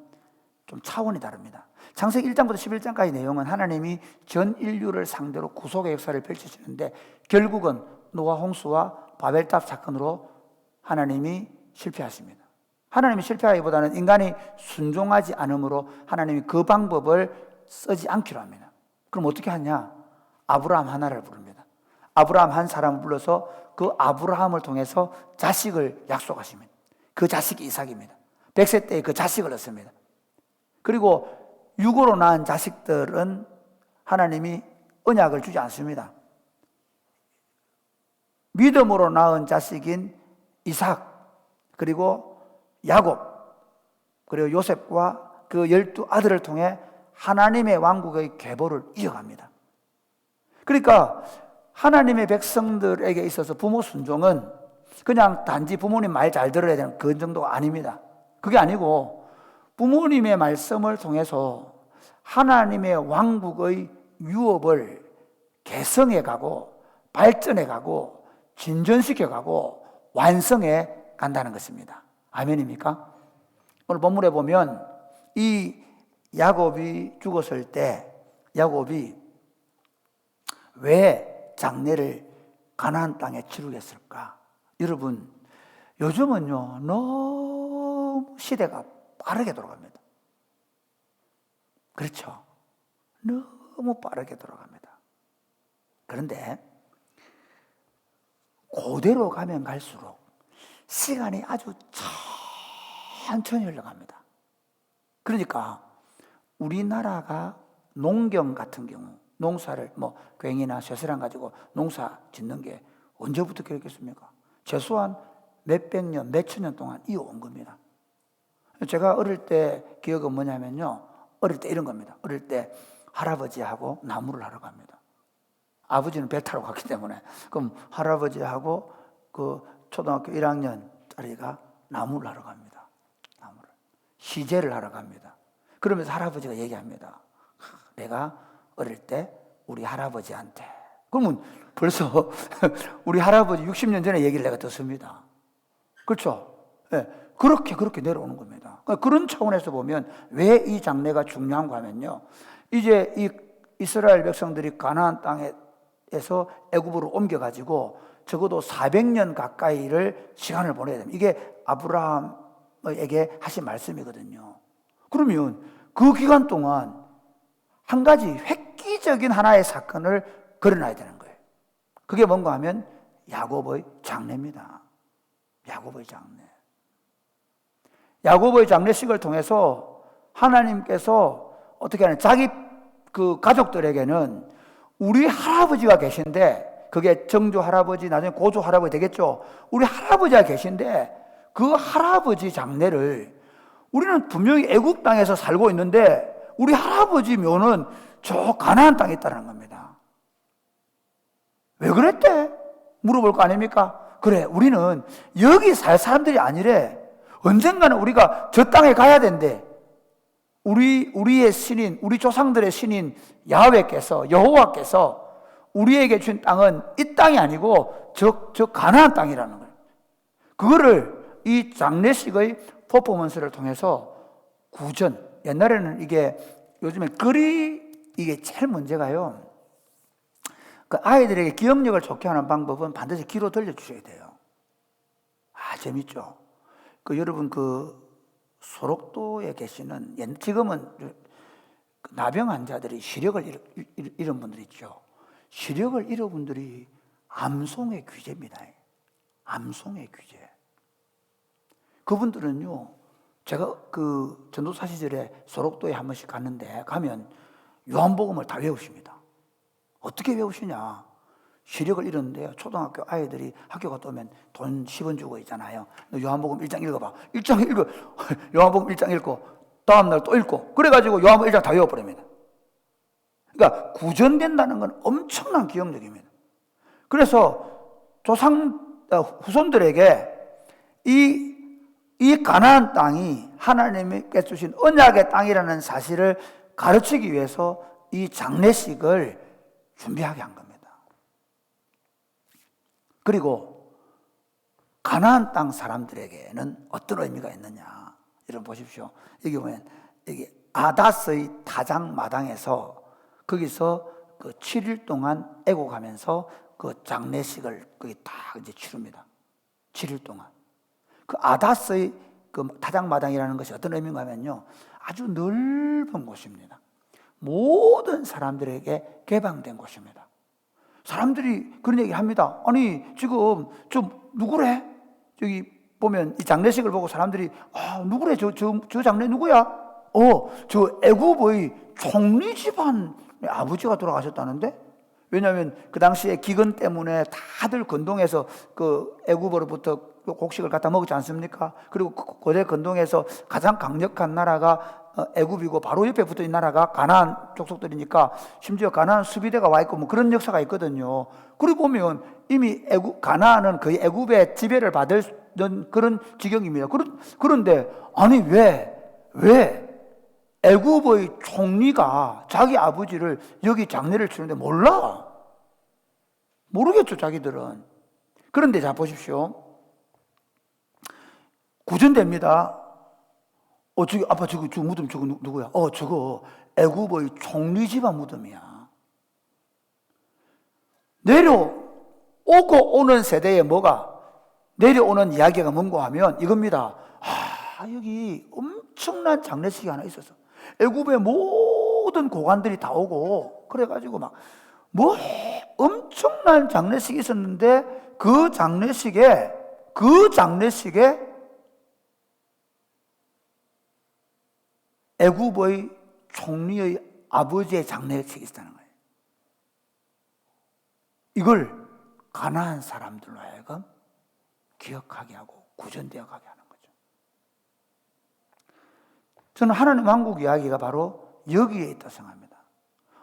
좀 차원이 다릅니다. 창세기 1장부터 11장까지 내용은 하나님이 전 인류를 상대로 구속의 역사를 펼치시는데 결국은 노아 홍수와 바벨탑 사건으로 하나님이 실패하십니다. 하나님이 실패하기보다는 인간이 순종하지 않으므로 하나님이 그 방법을 쓰지 않기로 합니다. 그럼 어떻게 하냐? 아브라함 하나를 부릅니다. 아브라함 한 사람을 불러서 그 아브라함을 통해서 자식을 약속하십니다. 그 자식이 이삭입니다. 100세 때에 그 자식을 얻습니다. 그리고 육으로 낳은 자식들은 하나님이 언약을 주지 않습니다. 믿음으로 낳은 자식인 이삭, 그리고 야곱, 그리고 요셉과 그 12아들을 통해 하나님의 왕국의 계보를 이어갑니다. 그러니까 하나님의 백성들에게 있어서 부모 순종은 그냥 단지 부모님 말 잘 들어야 되는 그 정도가 아닙니다. 그게 아니고 부모님의 말씀을 통해서 하나님의 왕국의 유업을 개성해 가고 발전해 가고 진전시켜 가고 완성해 간다는 것입니다. 아멘입니까? 오늘 본문에 보면 이 야곱이 죽었을 때 야곱이 왜 장례를 가나안 땅에 치르겠을까? 여러분, 요즘은요 너무 시대가 빠르게 돌아갑니다. 그렇죠? 너무 빠르게 돌아갑니다. 그런데 그대로 가면 갈수록 시간이 아주 천천히 흘러갑니다. 그러니까 우리나라가 농경 같은 경우 농사를 괭이나 쇠쇠랑 가지고 농사 짓는 게 언제부터 그랬겠습니까? 최소한 몇백 년, 몇천 년 동안 이어온 겁니다. 제가 어릴 때 기억은 뭐냐면요, 어릴 때 이런 겁니다. 어릴 때 할아버지하고 나무를 하러 갑니다. 아버지는 배 타러 갔기 때문에 그럼 할아버지하고 그 초등학교 1학년짜리가 나무를 하러 갑니다. 나무를 시제를 하러 갑니다. 그러면서 할아버지가 얘기합니다. 내가 어릴 때 우리 할아버지한테, 그러면 벌써 우리 할아버지 60년 전에 얘기를 내가 듣습니다. 그렇죠? 네, 그렇게 내려오는 겁니다. 그런 차원에서 보면 왜 이 장례가 중요한가 하면요, 이제 이 이스라엘 백성들이 가나안 땅에서 애굽으로 옮겨가지고 적어도 400년 가까이를 시간을 보내야 됩니다. 이게 아브라함에게 하신 말씀이거든요. 그러면 그 기간 동안 한 가지 획기적인 하나의 사건을 걸어놔야 되는 거예요. 그게 뭔가 하면 야곱의 장례입니다. 야곱의 장례. 야곱의 장례식을 통해서 하나님께서 어떻게 하냐, 자기 그 가족들에게는 우리 할아버지가 계신데, 그게 정조 할아버지, 나중에 고조 할아버지 되겠죠. 우리 할아버지가 계신데 그 할아버지 장례를, 우리는 분명히 애국 땅에서 살고 있는데 우리 할아버지 묘는 저 가나안 땅에 있다는 겁니다. 왜 그랬대? 물어볼 거 아닙니까? 그래, 우리는 여기 살 사람들이 아니래. 언젠가는 우리가 저 땅에 가야 된대. 우리의 신인, 우리 조상들의 신인 야훼께서, 여호와께서 우리에게 준 땅은 이 땅이 아니고 저 가나안 땅이라는 거예요. 그거를 이 장례식의 퍼포먼스를 통해서 구전, 옛날에는 이게, 요즘에 이게 제일 문제가요, 그 아이들에게 기억력을 좋게 하는 방법은 반드시 귀로 들려주셔야 돼요. 재밌죠? 여러분 소록도에 계시는, 지금은 나병 환자들이 시력을 잃은 분들 있죠. 시력을 잃은 분들이 암송의 귀재입니다. 암송의 귀재. 그분들은요, 제가 전도사 시절에 소록도에 한 번씩 갔는데, 가면 요한복음을 다 외우십니다. 어떻게 외우시냐? 시력을 잃었는데요. 초등학교 아이들이 학교 갔다 오면 돈 10원 주고 있잖아요. 너 요한복음 1장 읽어봐. 1장 읽어. 요한복음 1장 읽고 다음날 또 읽고 그래가지고 요한복음 1장 다 외워버립니다. 그러니까 구전된다는 건 엄청난 기억력입니다. 그래서 후손들에게 이 가나안 땅이 하나님께 주신 언약의 땅이라는 사실을 가르치기 위해서 이 장례식을 준비하게 한 겁니다. 그리고 가나안 땅 사람들에게는 어떤 의미가 있느냐? 여러분 보십시오. 여기 보면 여기 아닷의 타작 마당에서 거기서 그 7일 동안 애곡하면서 그 장례식을 거기 다 이제 치릅니다. 7일 동안. 그 아닷의 그 타작 마당이라는 것이 어떤 의미인가 하면요. 아주 넓은 곳입니다. 모든 사람들에게 개방된 곳입니다. 사람들이 그런 얘기를 합니다. 아니 지금 저 누구래? 여기 보면 이 장례식을 보고 사람들이 누구래? 저 장례 누구야? 저 애굽의 총리 집안의 아버지가 돌아가셨다는데? 왜냐하면 그 당시에 기근 때문에 다들 건동해서 그 애굽으로부터 곡식을 갖다 먹지 않습니까? 그리고 고대 건동에서 가장 강력한 나라가 애굽이고 바로 옆에 붙어있는 나라가 가나안 족속들이니까 심지어 가나안 수비대가 와 있고 뭐 그런 역사가 있거든요. 그리고 보면 이미 가나안은 거의 애굽의 지배를 받는 그런 지경입니다. 그런데 아니 왜 애굽의 총리가 자기 아버지를 여기 장례를 치는데 몰라? 모르겠죠, 자기들은. 그런데 자 보십시오. 구전됩니다. 저기 아빠 저 무덤 저거 누구야? 저거 애굽의 총리 집안 무덤이야. 내려오고 오는 세대에 내려오는 이야기가 뭔가 하면 이겁니다. 여기 엄청난 장례식이 하나 있었어. 애굽의 모든 고관들이 다 오고 그래가지고 엄청난 장례식이 있었는데 그 장례식에 애굽의 총리의 아버지의 장례식이 있었다는 거예요. 이걸 가나안 사람들로 하여금 기억하게 하고 구전되어 가게 하는 거죠. 저는 하나님 왕국 이야기가 바로 여기에 있다고 생각합니다.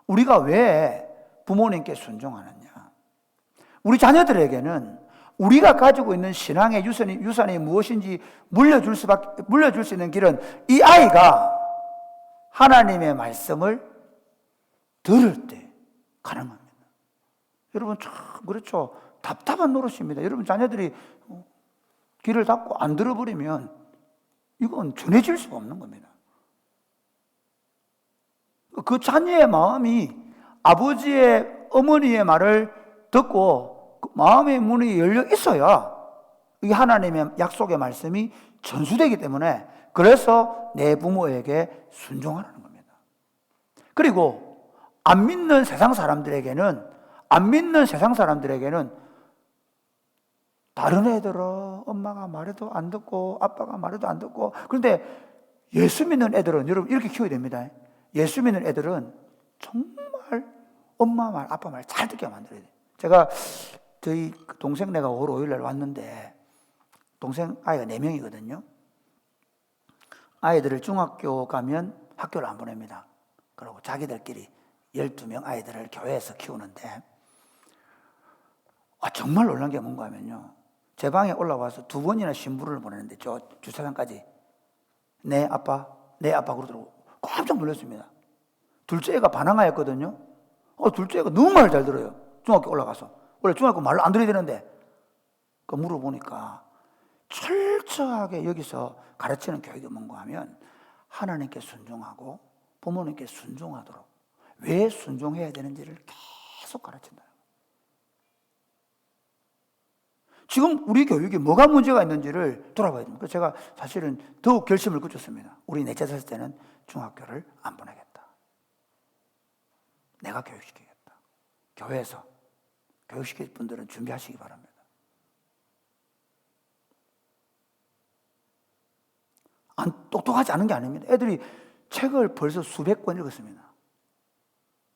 우리가 왜 부모님께 순종하느냐? 우리 자녀들에게는 우리가 가지고 있는 신앙의 유산이 무엇인지 물려줄 수 있는 길은 이 아이가 하나님의 말씀을 들을 때 가능합니다. 여러분 참 그렇죠. 답답한 노릇입니다. 여러분 자녀들이 귀를 닫고 안 들어버리면 이건 전해질 수가 없는 겁니다. 그 자녀의 마음이 아버지의 어머니의 말을 듣고 그 마음의 문이 열려 있어야 이 하나님의 약속의 말씀이 전수되기 때문에 그래서 내 부모에게 순종하라는 겁니다. 그리고 안 믿는 세상 사람들에게는 다른 애들은 엄마가 말해도 안 듣고 아빠가 말해도 안 듣고 그런데 예수 믿는 애들은 여러분 이렇게 키워야 됩니다. 예수 믿는 애들은 정말 엄마 말 아빠 말 잘 듣게 만들어야 돼요. 제가 저희 동생 내가 올 5일날 왔는데 동생 아이가 4명이거든요. 아이들을 중학교 가면 학교를 안 보냅니다. 그리고 자기들끼리 12명 아이들을 교회에서 키우는데 정말 놀란 게 뭔가 하면요. 제 방에 올라와서 2번이나 신부를 보내는데 저 주차장까지 내 아빠 그러더라고. 깜짝 놀랐습니다. 둘째 애가 반항아였거든요. 둘째 애가 너무 말을 잘 들어요. 중학교 올라가서. 원래 중학교 말로 안 들어야 되는데 그 물어보니까 철저하게 여기서 가르치는 교육이 뭔가 하면 하나님께 순종하고 부모님께 순종하도록 왜 순종해야 되는지를 계속 가르친다. 지금 우리 교육이 뭐가 문제가 있는지를 돌아봐야 됩니다. 제가 사실은 더욱 결심을 굳혔습니다. 우리 넷째 살 때는 중학교를 안 보내겠다. 내가 교육시키겠다. 교회에서 교육시킬 분들은 준비하시기 바랍니다. 똑똑하지 않은 게 아닙니다. 애들이 책을 벌써 수백 권 읽었습니다.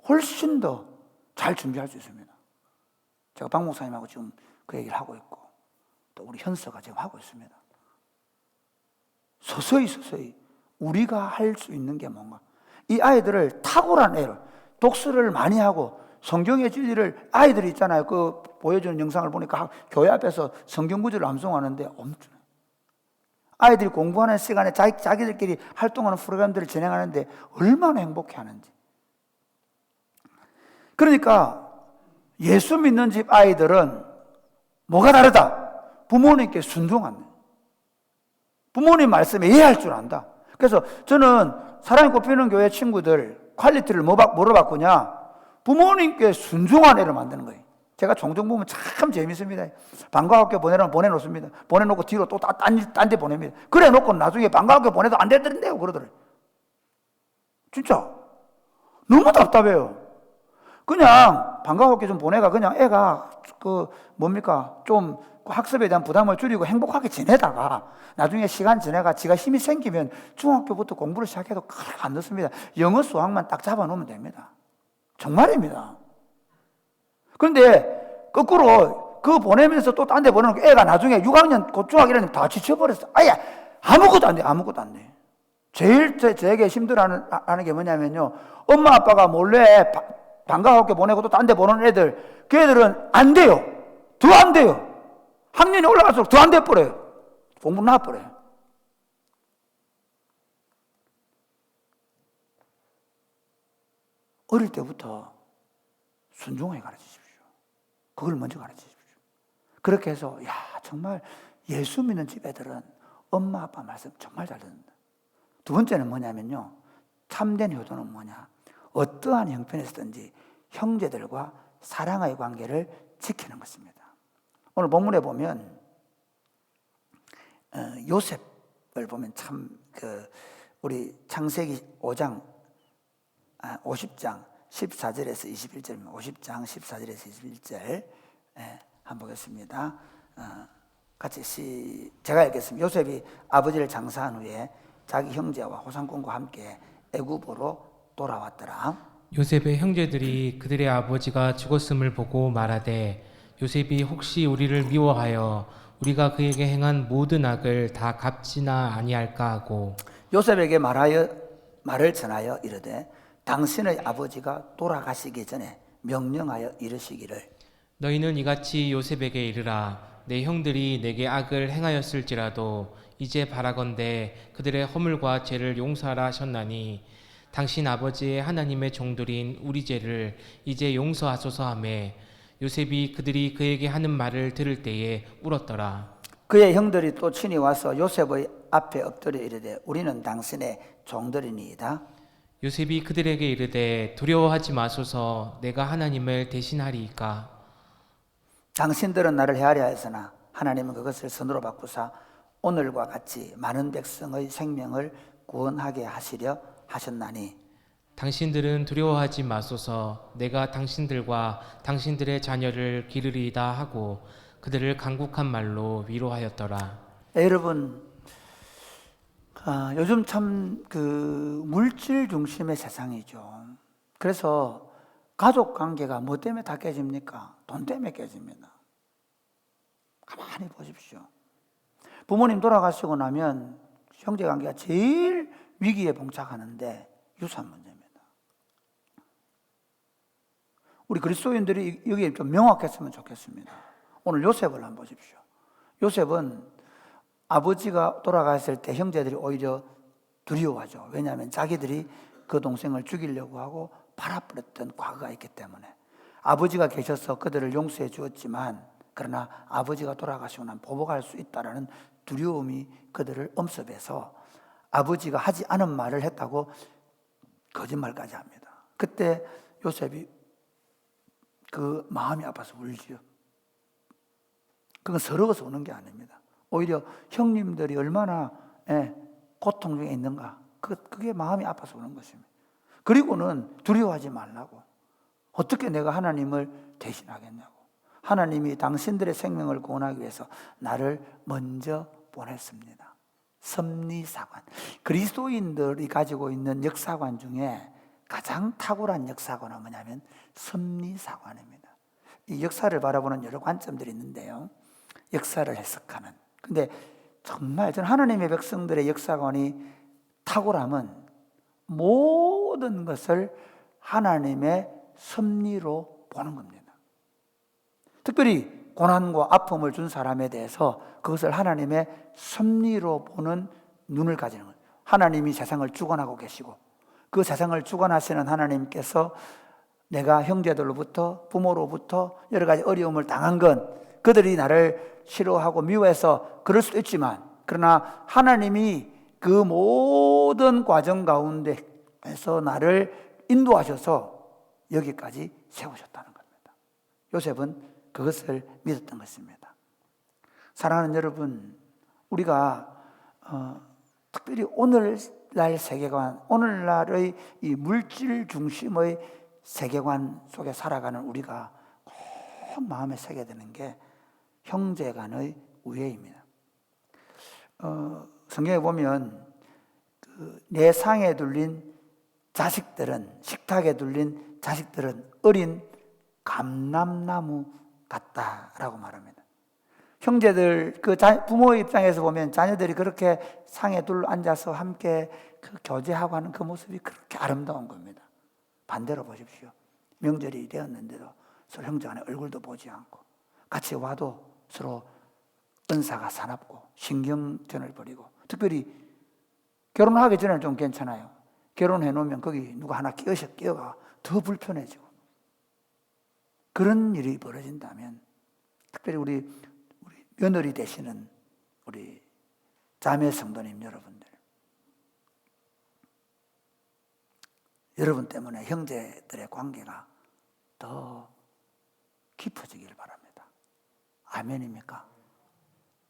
훨씬 더 잘 준비할 수 있습니다. 제가 박 목사님하고 지금 그 얘기를 하고 있고 또 우리 현서가 지금 하고 있습니다. 서서히 우리가 할 수 있는 게 뭔가, 이 아이들을 탁월한 애를 독서를 많이 하고 성경의 진리를, 아이들이 있잖아요. 그 보여주는 영상을 보니까 교회 앞에서 성경 구절을 암송하는데 엄청, 아이들이 공부하는 시간에 자기들끼리 활동하는 프로그램들을 진행하는데 얼마나 행복해하는지. 그러니까 예수 믿는 집 아이들은 뭐가 다르다? 부모님께 순종한다. 부모님 말씀에 이해할 줄 안다. 그래서 저는 사랑이 꽃피는 교회 친구들 퀄리티를 뭐로 바꾸냐? 부모님께 순종한 애를 만드는 거예요. 제가 종종 보면 참 재밌습니다. 방과학교 보내놓습니다. 보내놓고 뒤로 또 딴 데 보냅니다. 그래 놓고 나중에 방과학교 보내도 안 되던데요 그러더래요. 진짜 너무 답답해요. 그냥 방과학교 좀 보내가 그냥 애가 좀 학습에 대한 부담을 줄이고 행복하게 지내다가 나중에 시간 지내가 지가 힘이 생기면 중학교부터 공부를 시작해도 그렇게 안 늦습니다. 영어 수학만 딱 잡아놓으면 됩니다. 정말입니다. 그런데 거꾸로 그 보내면서 또 딴 데 보내놓고 애가 나중에 6학년 곧 중학 1학년 다 지쳐버렸어. 아예 아무것도 안 돼. 제일 제게 힘들어하는 게 뭐냐면요, 엄마 아빠가 몰래 방과학교 보내고 또 딴 데 보내는 애들, 그 애들은 안 돼요. 더 안 돼요. 학년이 올라갈수록 더 안 돼버려요. 공부 나와버려요. 어릴 때부터 순종하게 가르치십시오. 그걸 먼저 가르치십시오. 그렇게 해서 정말 예수 믿는 집 애들은 엄마 아빠 말씀 정말 잘 듣는다. 두 번째는 뭐냐면요, 참된 효도는 뭐냐, 어떠한 형편에서든지 형제들과 사랑의 관계를 지키는 것입니다. 오늘 본문에 보면 요셉을 보면 참 우리 창세기 50장 14절에서 21절입니다. 50장 14절에서 21절 한번 보겠습니다. 같이 제가 읽겠습니다. 요셉이 아버지를 장사한 후에 자기 형제와 호상꾼과 함께 애굽으로 돌아왔더라. 요셉의 형제들이 그들의 아버지가 죽었음을 보고 말하되 요셉이 혹시 우리를 미워하여 우리가 그에게 행한 모든 악을 다 갚지나 아니할까 하고 요셉에게 말을 전하여 이르되 당신의 아버지가 돌아가시기 전에 명령하여 이르시기를 너희는 이같이 요셉에게 이르라. 내 형들이 내게 악을 행하였을지라도 이제 바라건대 그들의 허물과 죄를 용서하라 하셨나니 당신 아버지의 하나님의 종들인 우리 죄를 이제 용서하소서 하매 요셉이 그들이 그에게 하는 말을 들을 때에 울었더라. 그의 형들이 또 친히 와서 요셉의 앞에 엎드려 이르되 우리는 당신의 종들이니이다. 요셉이 그들에게 이르되 두려워하지 마소서. 내가 하나님을 대신하리이까. 당신들은 나를 헤아려 하였으나 하나님은 그것을 선으로 바꾸사 오늘과 같이 많은 백성의 생명을 구원하게 하시려 하셨나니 당신들은 두려워하지 마소서. 내가 당신들과 당신들의 자녀를 기르리이다 하고 그들을 간곡한 말로 위로하였더라. 여러분, 요즘 참 물질 중심의 세상이죠. 그래서 가족 관계가 뭐 때문에 다 깨집니까? 돈 때문에 깨집니다. 가만히 보십시오. 부모님 돌아가시고 나면 형제 관계가 제일 위기에 봉착하는데 유산 문제입니다. 우리 그리스도인들이 여기에 좀 명확했으면 좋겠습니다. 오늘 요셉을 한번 보십시오. 요셉은 아버지가 돌아갔을 때 형제들이 오히려 두려워하죠. 왜냐하면 자기들이 그 동생을 죽이려고 하고 팔아버렸던 과거가 있기 때문에. 아버지가 계셔서 그들을 용서해 주었지만 그러나 아버지가 돌아가시고 나면 보복할 수 있다는 두려움이 그들을 엄습해서 아버지가 하지 않은 말을 했다고 거짓말까지 합니다. 그때 요셉이 그 마음이 아파서 울지요. 그건 서러워서 우는 게 아닙니다. 오히려 형님들이 얼마나 고통 중에 있는가, 그게 마음이 아파서 우는 것입니다. 그리고는 두려워하지 말라고. 어떻게 내가 하나님을 대신하겠냐고. 하나님이 당신들의 생명을 구원하기 위해서 나를 먼저 보냈습니다. 섭리사관. 그리스도인들이 가지고 있는 역사관 중에 가장 탁월한 역사관은 뭐냐면 섭리사관입니다. 이 역사를 바라보는 여러 관점들이 있는데요. 역사를 해석하는. 근데 정말 저는 하나님의 백성들의 역사관이 탁월함은 모든 것을 하나님의 섭리로 보는 겁니다. 특별히 고난과 아픔을 준 사람에 대해서 그것을 하나님의 섭리로 보는 눈을 가지는 거예요. 하나님이 세상을 주관하고 계시고 그 세상을 주관하시는 하나님께서 내가 형제들로부터 부모로부터 여러 가지 어려움을 당한 건 그들이 나를 싫어하고 미워해서 그럴 수도 있지만, 그러나 하나님이 그 모든 과정 가운데에서 나를 인도하셔서 여기까지 세우셨다는 겁니다. 요셉은 그것을 믿었던 것입니다. 사랑하는 여러분, 우리가 특별히 오늘날 세계관, 오늘날의 이 물질 중심의 세계관 속에 살아가는 우리가 꼭 마음에 새겨야 되는 게 형제간의 우애입니다. 성경에 보면 내 상에 둘린 자식들은, 식탁에 둘린 자식들은 어린 감람나무 같다라고 말합니다. 형제들, 부모의 입장에서 보면 자녀들이 그렇게 상에 둘러 앉아서 함께 교제하고 하는 그 모습이 그렇게 아름다운 겁니다. 반대로 보십시오. 명절이 되었는데도 서로 형제간의 얼굴도 보지 않고 같이 와도 서로 은사가 사납고 신경전을 벌이고, 특별히 결혼하기 전에는 좀 괜찮아요. 결혼해 놓으면 거기 누가 하나 끼어가 더 불편해지고, 그런 일이 벌어진다면 특별히 우리 며느리 되시는 우리 자매 성도님 여러분 때문에 형제들의 관계가 더 깊어지길 바랍니다. 아멘입니까?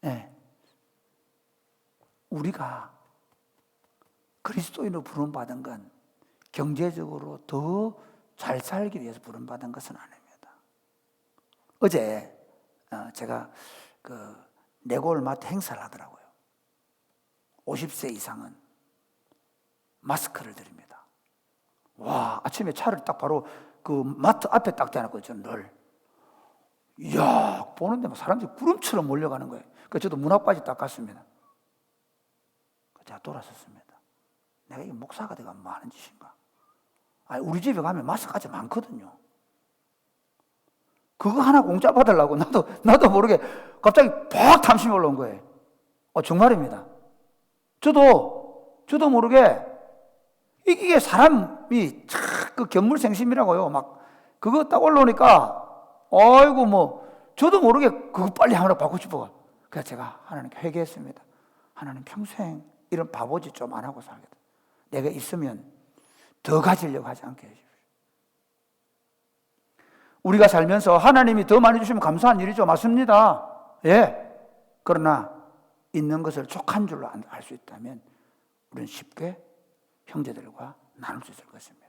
네. 우리가 그리스도인으로 부름받은 건 경제적으로 더 잘 살기 위해서 부름받은 것은 아닙니다. 어제 제가 네골 마트 행사를 하더라고요. 50세 이상은 마스크를 드립니다. 와, 아침에 차를 딱 바로 그 마트 앞에 딱 대놓고 저는 늘, 이야, 보는데 막 사람들이 구름처럼 몰려가는 거예요. 그래서 저도 문 앞까지 딱 갔습니다. 제가 돌아섰습니다. 내가 이 목사가 돼가 뭐 하는 짓인가? 아니, 우리 집에 가면 마스크까지 많거든요. 그거 하나 공짜 받으려고 나도 모르게 갑자기 팍 탐심이 올라온 거예요. 정말입니다. 저도 모르게 이게 사람이 그 견물생심이라고요. 막 그거 딱 올라오니까 아이고 뭐 저도 모르게 그거 빨리 하나 받고 싶어. 그래서 제가 하나님께 회개했습니다. 하나님, 평생 이런 바보짓 좀 안 하고 살겠다. 내가 있으면 더 가지려고 하지 않게 해주십시오. 우리가 살면서 하나님이 더 많이 주시면 감사한 일이죠. 맞습니다. 예. 그러나 있는 것을 족한 줄로 알 수 있다면 우리는 쉽게 형제들과 나눌 수 있을 것입니다.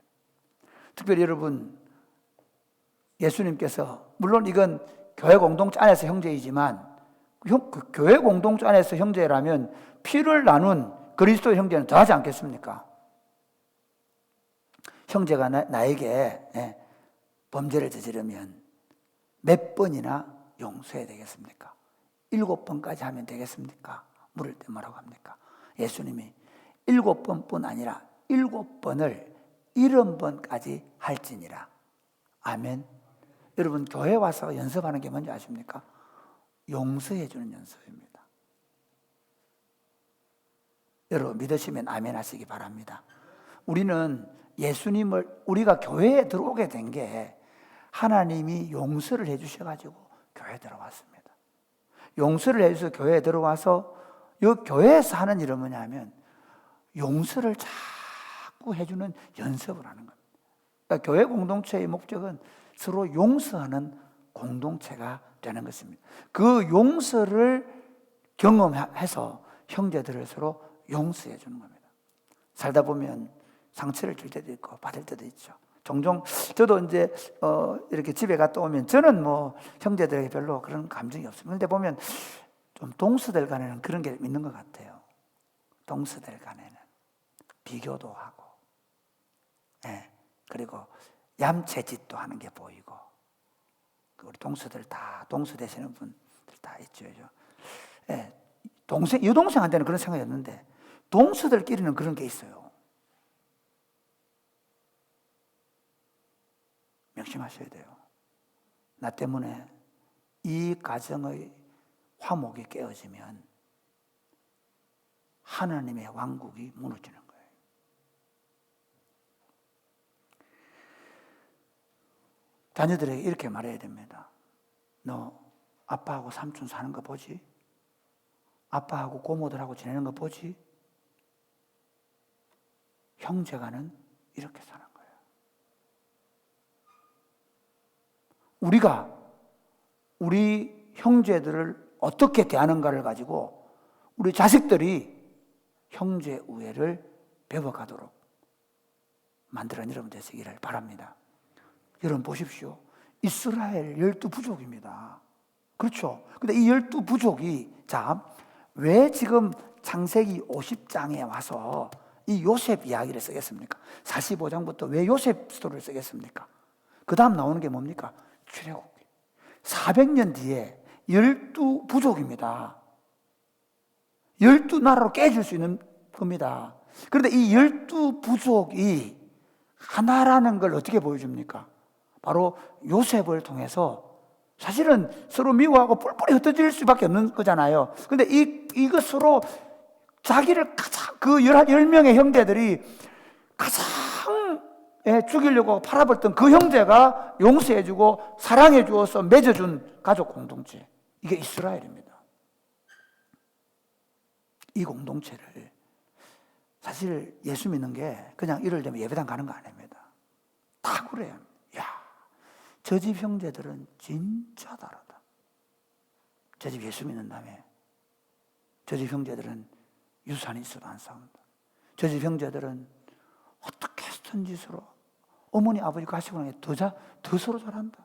특별히 여러분, 예수님께서, 물론 이건 교회 공동체 안에서 형제이지만 교회 공동체 안에서 형제라면 피를 나눈 그리스도의 형제는 더하지 않겠습니까? 형제가 나에게 범죄를 저지르면 몇 번이나 용서해야 되겠습니까? 7번까지 하면 되겠습니까? 물을 때 뭐라고 합니까? 예수님이 7번뿐 아니라 7번을 70번까지 할지니라. 아멘. 여러분, 교회 와서 연습하는 게 뭔지 아십니까? 용서해 주는 연습입니다. 여러분, 믿으시면 아멘 하시기 바랍니다. 우리는 우리가 교회에 들어오게 된 게 하나님이 용서를 해 주셔가지고 교회에 들어왔습니다. 용서를 해 주셔서 교회에 들어와서 이 교회에서 하는 일은 뭐냐면 용서를 자꾸 해주는 연습을 하는 겁니다. 그러니까 교회 공동체의 목적은 서로 용서하는 공동체가 되는 것입니다. 그 용서를 경험해서 형제들을 서로 용서해 주는 겁니다. 살다 보면 상처를 줄 때도 있고 받을 때도 있죠. 종종 저도 이제 이렇게 집에 갔다 오면 저는 뭐 형제들에게 별로 그런 감정이 없습니다. 그런데 보면 좀 동서들 간에는 그런 게 있는 것 같아요. 동서들 간에는 비교도 하고, 그리고 얌체짓도 하는 게 보이고, 우리 동서들 다 동서 되시는 분들 다 있죠. 예, 여동생한테는 그런 생각이었는데 동서들끼리는 그런 게 있어요. 명심하셔야 돼요. 나 때문에 이 가정의 화목이 깨어지면 하나님의 왕국이 무너지는 거예요. 자녀들에게 이렇게 말해야 됩니다. 너 아빠하고 삼촌 사는 거 보지? 아빠하고 고모들하고 지내는 거 보지? 형제가는 이렇게 사는 거예요. 우리가 우리 형제들을 어떻게 대하는가를 가지고 우리 자식들이 형제 우애를 배워가도록 만들어낸 여러분 되시기를 바랍니다. 여러분 보십시오. 이스라엘 12부족입니다. 그렇죠? 근데 이 12부족이 왜 지금 창세기 50장에 와서 이 요셉 이야기를 쓰겠습니까? 45장부터 왜 요셉 스토리를 쓰겠습니까? 그 다음 나오는 게 뭡니까? 출애굽기. 400년 뒤에 12부족입니다. 12나라로 깨질 수 있는 겁니다. 그런데 이 12부족이 하나라는 걸 어떻게 보여줍니까? 바로 요셉을 통해서 사실은 서로 미워하고 뿔뿔이 흩어질 수밖에 없는 거잖아요. 그런데 이것으로 자기를 가장 그 10명의 형제들이 가장 죽이려고 팔아벌던 그 형제가 용서해주고 사랑해주어서 맺어준 가족 공동체. 이게 이스라엘입니다. 이 공동체를 사실 예수 믿는 게 그냥 일요일 되면 예배당 가는 거 아닙니다. 다 그래요. 야, 저 집 형제들은 진짜 다르다. 저 집 예수 믿는 다음에 저 집 형제들은 유산이 있어도 안 싸운다. 저 집 형제들은 어떻게 했든지 서로 어머니 아버지 가시고 나니 더 서로 잘한다.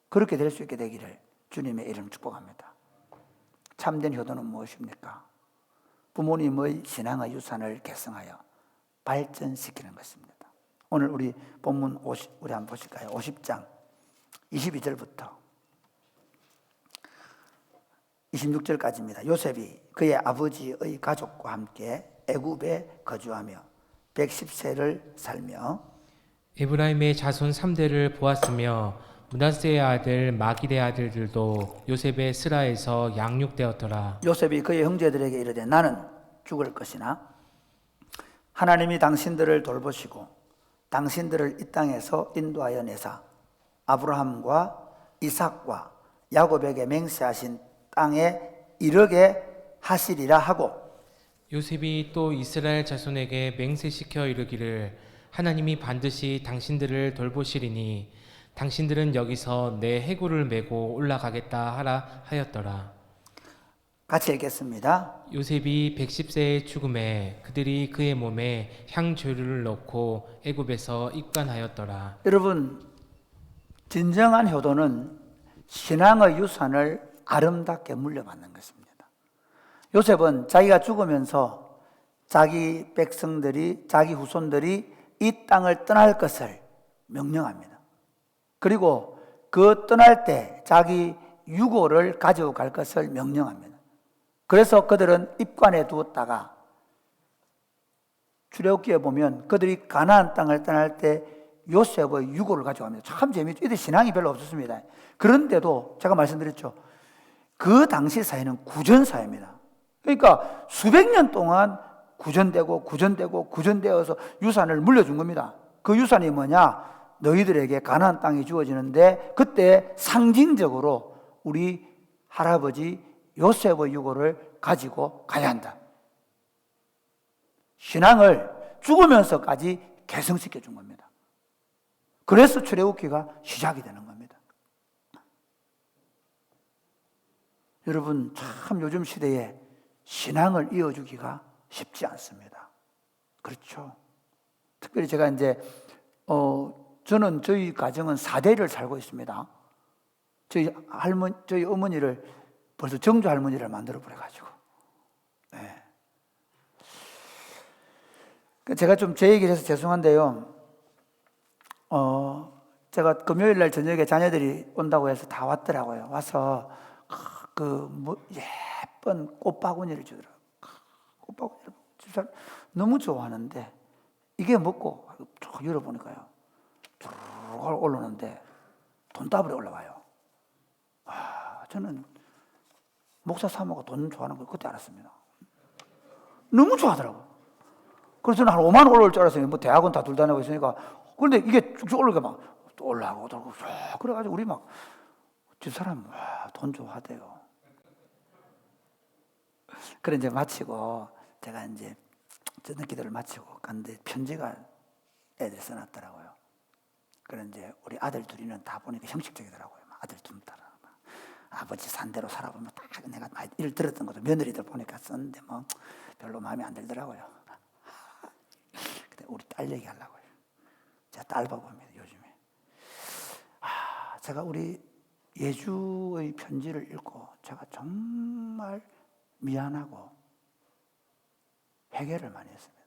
그렇게 될 수 있게 되기를 주님의 이름 축복합니다. 참된 효도는 무엇입니까? 부모님의 신앙의 유산을 계승하여 발전시키는 것입니다. 오늘 우리 본문 우리 한번 보실까요? 50장 22절부터 26절까지입니다. 요셉이 그의 아버지의 가족과 함께 애굽에 거주하며 110세를 살며 에브라임의 자손 3대를 보았으며 므낫세의 아들 마길의 아들들도 요셉의 스라에서 양육되었더라. 요셉이 그의 형제들에게 이르되 나는 죽을 것이나 하나님이 당신들을 돌보시고 당신들을 이 땅에서 인도하여 내사 아브라함과 이삭과 야곱에게 맹세하신 땅에 이르게 하시리라 하고 요셉이 또 이스라엘 자손에게 맹세시켜 이르기를 하나님이 반드시 당신들을 돌보시리니 당신들은 여기서 내 해구를 메고 올라가겠다 하라 하였더라. 같이 읽겠습니다. 요셉이 110세의 죽음에 그들이 그의 몸에 향조류를 넣고 애굽에서 입관하였더라. 여러분, 진정한 효도는 신앙의 유산을 아름답게 물려받는 것입니다. 요셉은 자기가 죽으면서 자기 백성들이, 자기 후손들이 이 땅을 떠날 것을 명령합니다. 그리고 그 떠날 때 자기 유고를 가지고 갈 것을 명령합니다. 그래서 그들은 입관해 두었다가 출애굽기에 보면 그들이 가나안 땅을 떠날 때 요셉의 유고를 가져갑니다. 참 재미있죠. 이들 신앙이 별로 없었습니다. 그런데도 제가 말씀드렸죠. 그 당시 사회는 구전사회입니다. 그러니까 수백 년 동안 구전되어서 유산을 물려준 겁니다. 그 유산이 뭐냐? 너희들에게 가나안 땅이 주어지는데 그때 상징적으로 우리 할아버지 요셉의 유고를 가지고 가야 한다. 신앙을 죽으면서까지 개성시켜 준 겁니다. 그래서 출애굽기가 시작이 되는 겁니다. 여러분, 참 요즘 시대에 신앙을 이어주기가 쉽지 않습니다. 그렇죠? 특별히 제가 이제 저는 저희 가정은 4대를 살고 있습니다. 저희 어머니를 벌써 정조 할머니를 만들어 버려가지고. 네. 제가 좀 제 얘기를 해서 죄송한데요. 제가 금요일 날 저녁에 자녀들이 온다고 해서 다 왔더라고요. 와서 예쁜 꽃바구니를 주더라고요. 꽃바구니를 집사람 너무 좋아하는데 이게 먹고 쭉 열어보니까요. 쭉 올라오는데 돈다발이 올라와요. 저는 목사 사모가 돈 좋아하는 걸 그때 알았습니다. 너무 좋아하더라고요. 그래서 저는 한 5만 원 올라올 줄 알았어요. 뭐 대학원 다 둘 다 내고 있으니까. 그런데 이게 쭉쭉 올라오니까 막 또 올라가고 또 그래가지고 우리 막 집사람 돈 좋아하대요. 그래 이제 마치고 제가 이제 저녁 기도를 마치고 갔는데 편지가 애들 써놨더라고요. 그래 이제 우리 아들 둘이는 다 보니까 형식적이더라고요. 아들 둘 따라 아버지 산대로 살아보면 딱 내가 많이 일 들었던 것도 며느리들 보니까 썼는데 뭐 별로 마음에 안 들더라고요. 근데 우리 딸 얘기하려고요. 제가 딸 봐봅니다 요즘에. 제가 우리 예주의 편지를 읽고 제가 정말 미안하고 회개를 많이 했습니다.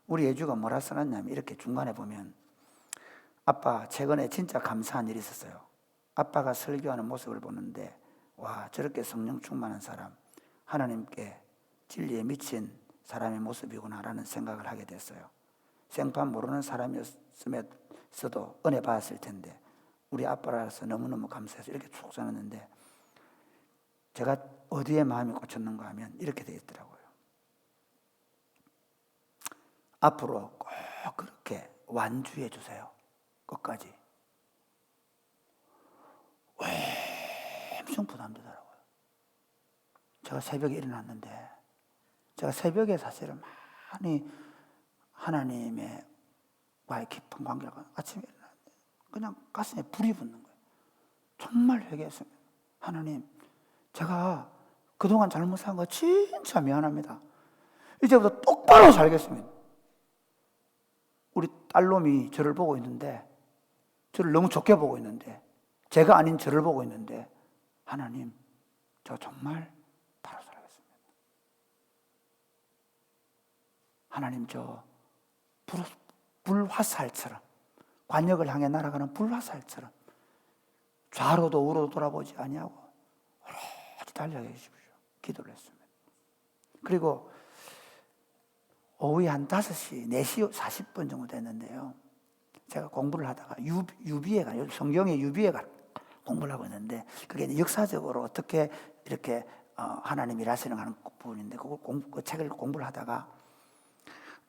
우리 예주가 뭐라 써놨냐면 이렇게 중간에 보면 아빠 최근에 진짜 감사한 일이 있었어요. 아빠가 설교하는 모습을 보는데 와 저렇게 성령 충만한 사람 하나님께 진리에 미친 사람의 모습이구나라는 생각을 하게 됐어요. 생판 모르는 사람이었음에도 은혜 받았을 텐데 우리 아빠라서 너무너무 감사해서 이렇게 쭉 써놨는데 제가 어디에 마음이 꽂혔는가 하면 이렇게 되어 있더라고요. 앞으로 꼭 그렇게 완주해 주세요. 끝까지. 엄청 부담되더라고요. 제가 새벽에 일어났는데 제가 새벽에 사실은 많이 하나님의 와의 깊은 관계가 아침에 일어났는데 그냥 가슴에 불이 붙는 거예요. 정말 회개했습니다. 하나님 제가 그동안 잘못한 거 진짜 미안합니다. 이제부터 똑바로 살겠습니다. 우리 딸놈이 저를 보고 있는데 저를 너무 좋게 보고 있는데 제가 아닌 저를 보고 있는데 하나님 저 정말 바로 살겠습니다. 하나님 저 불화살처럼 관역을 향해 날아가는 불화살처럼 좌로도 우로도 돌아보지 아니하고 오로지 달려가 주십시오. 기도를 했습니다. 그리고 오후에 한 5시, 4시 40분 정도 됐는데요. 제가 공부를 하다가 유비에 성경의 유비에 공부를 하고 있는데 그게 이제 역사적으로 어떻게 이렇게 하나님이 일하시는 하는 부분인데 그 책을 공부를 하다가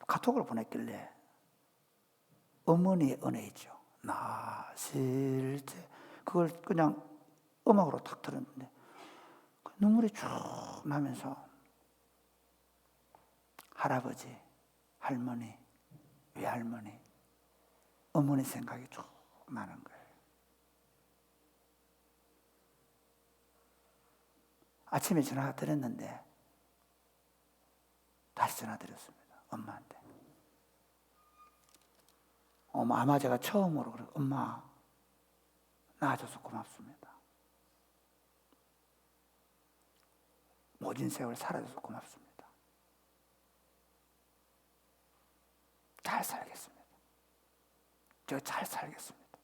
카톡을 보냈길래 어머니의 은혜 있죠. 나실 때 그걸 그냥 음악으로 탁 들었는데 눈물이 쭉 나면서 할아버지, 할머니, 외할머니, 어머니 생각이 쭉 나는 거예요. 아침에 전화 드렸는데 다시 전화 드렸습니다. 엄마한테. 아마 제가 처음으로 그래요. 엄마 낳아줘서 고맙습니다. 모진 세월 살아줘서 고맙습니다. 잘 살겠습니다. 저 잘 살겠습니다.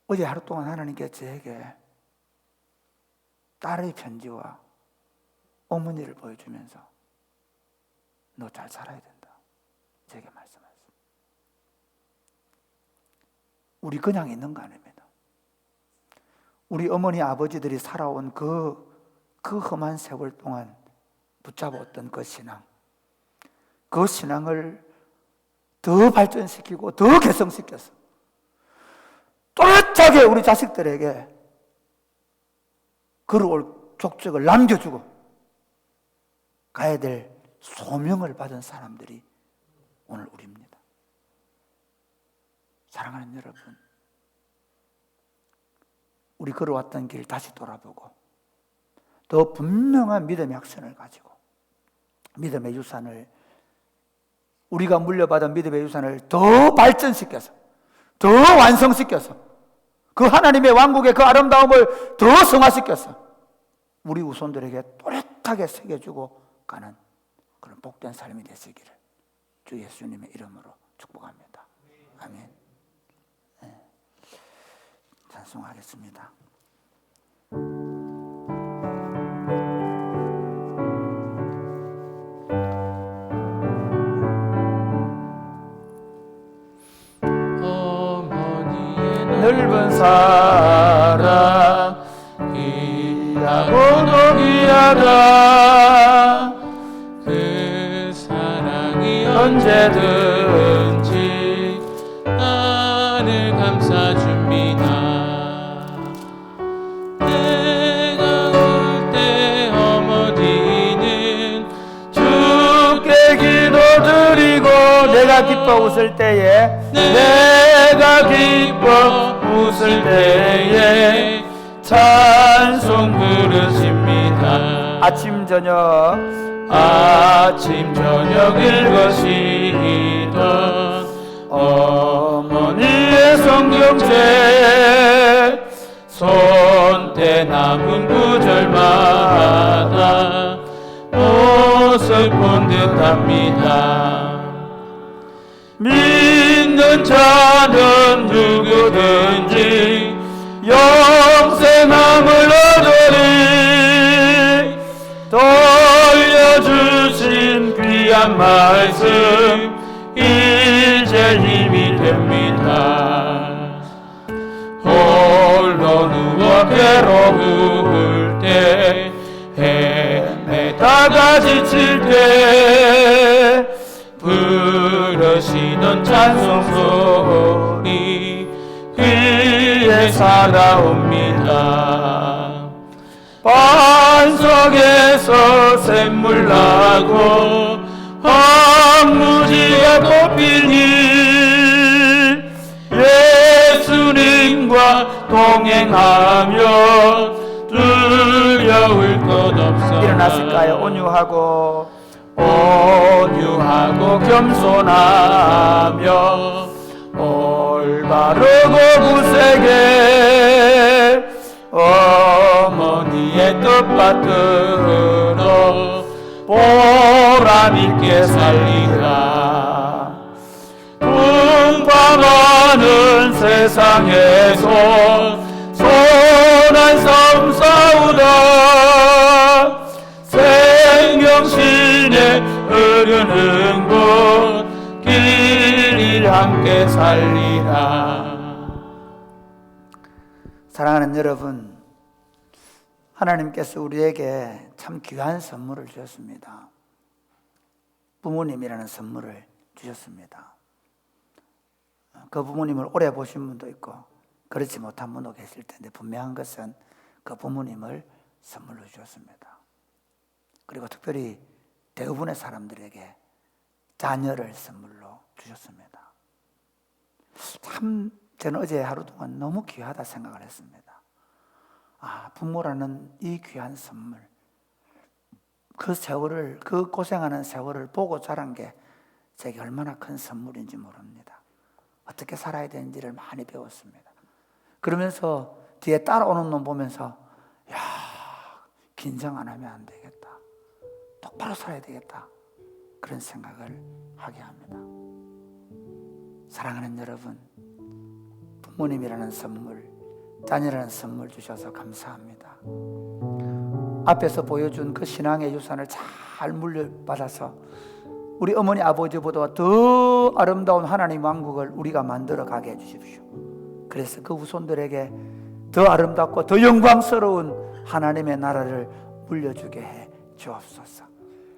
어제 하루 동안 하나님께 저에게 딸의 편지와 어머니를 보여주면서 너 잘 살아야 된다. 제게 말씀하셨습니다. 우리 그냥 있는 거 아닙니다. 우리 어머니 아버지들이 살아온 그 험한 세월 동안 붙잡았던 그 신앙, 그 신앙을 더 발전시키고 더 개성시켜서 또렷하게 우리 자식들에게 걸어올 족적을 남겨주고 가야 될 소명을 받은 사람들이 오늘 우리입니다. 사랑하는 여러분, 우리 걸어왔던 길 다시 돌아보고 더 분명한 믿음의 확신을 가지고 믿음의 유산을 우리가 물려받은 믿음의 유산을 더 발전시켜서 더 완성시켜서 그 하나님의 왕국의 그 아름다움을 더 성화시켜서 우리 후손들에게 또렷하게 새겨주고 가는 그런 복된 삶이 되시기를 주 예수님의 이름으로 축복합니다. 아멘. 네. 찬송하겠습니다. 넓은 사랑 귀하고도 귀하다. 그 사랑이 언제든지 나를 감싸줍니다. 내가 울 때 어머니는 주께 기도드리고 내가 기뻐 웃을 때에 내가 기뻐 웃을 때에 찬송 부르십니다. 아침 저녁 읽으시던 어머니의 성경책 손때 남은 구절마다 모습 본 듯합니다. 믿는 자는 누구든지 영생함을 얻으리. 돌려주신 귀한 말씀 이제 힘이 됩니다. 홀로 누워 괴로울 때 헤매다가 지칠 때 부르시는 찬송 소리 귀에 살아옵니다. 반석에서 샘물 나고 황무지가 꽃피니 예수님과 동행하며 두려울 것 없어. 일어났을까요? 온유하고 겸손하며 올바르고 굳세게 어머니의 뜻받들어 보람있게 살리라. 풍파많은 세상에서 선한 싸움 싸우다 생명신에 흐르는 곳 길을 함께 살리라. 사랑하는 여러분, 하나님께서 우리에게 참 귀한 선물을 주셨습니다. 부모님이라는 선물을 주셨습니다. 그 부모님을 오래 보신 분도 있고 그렇지 못한 분도 계실 텐데 분명한 것은 그 부모님을 선물로 주셨습니다. 그리고 특별히 대부분의 사람들에게 자녀를 선물로 주셨습니다. 참 저는 어제 하루 동안 너무 귀하다 생각을 했습니다. 부모라는 이 귀한 선물, 그 세월을, 그 고생하는 세월을 보고 자란 게 제게 얼마나 큰 선물인지 모릅니다. 어떻게 살아야 되는지를 많이 배웠습니다. 그러면서 뒤에 따라오는 놈 보면서 긴장 안 하면 안 되겠다, 똑바로 살아야 되겠다, 그런 생각을 하게 합니다. 사랑하는 여러분, 부모님이라는 선물, 자녀라는 선물 주셔서 감사합니다. 앞에서 보여준 그 신앙의 유산을 잘 물려받아서 우리 어머니 아버지보다 더 아름다운 하나님 왕국을 우리가 만들어 가게 해주십시오. 그래서 그 후손들에게 더 아름답고 더 영광스러운 하나님의 나라를 물려주게 해 주옵소서.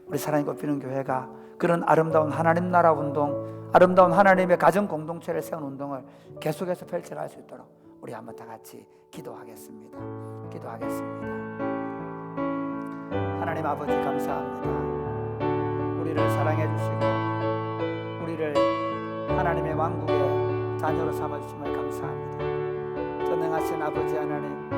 우리 사랑이 꽃피는 교회가 그런 아름다운 하나님 나라 운동, 아름다운 하나님의 가정 공동체를 세운 운동을 계속해서 펼쳐갈 수 있도록 우리 한번 다 같이 기도하겠습니다. 하나님 아버지 감사합니다. 우리를 사랑해 주시고 우리를 하나님의 왕국의 자녀로 삼아주심을 감사합니다. 전능하신 아버지 하나님,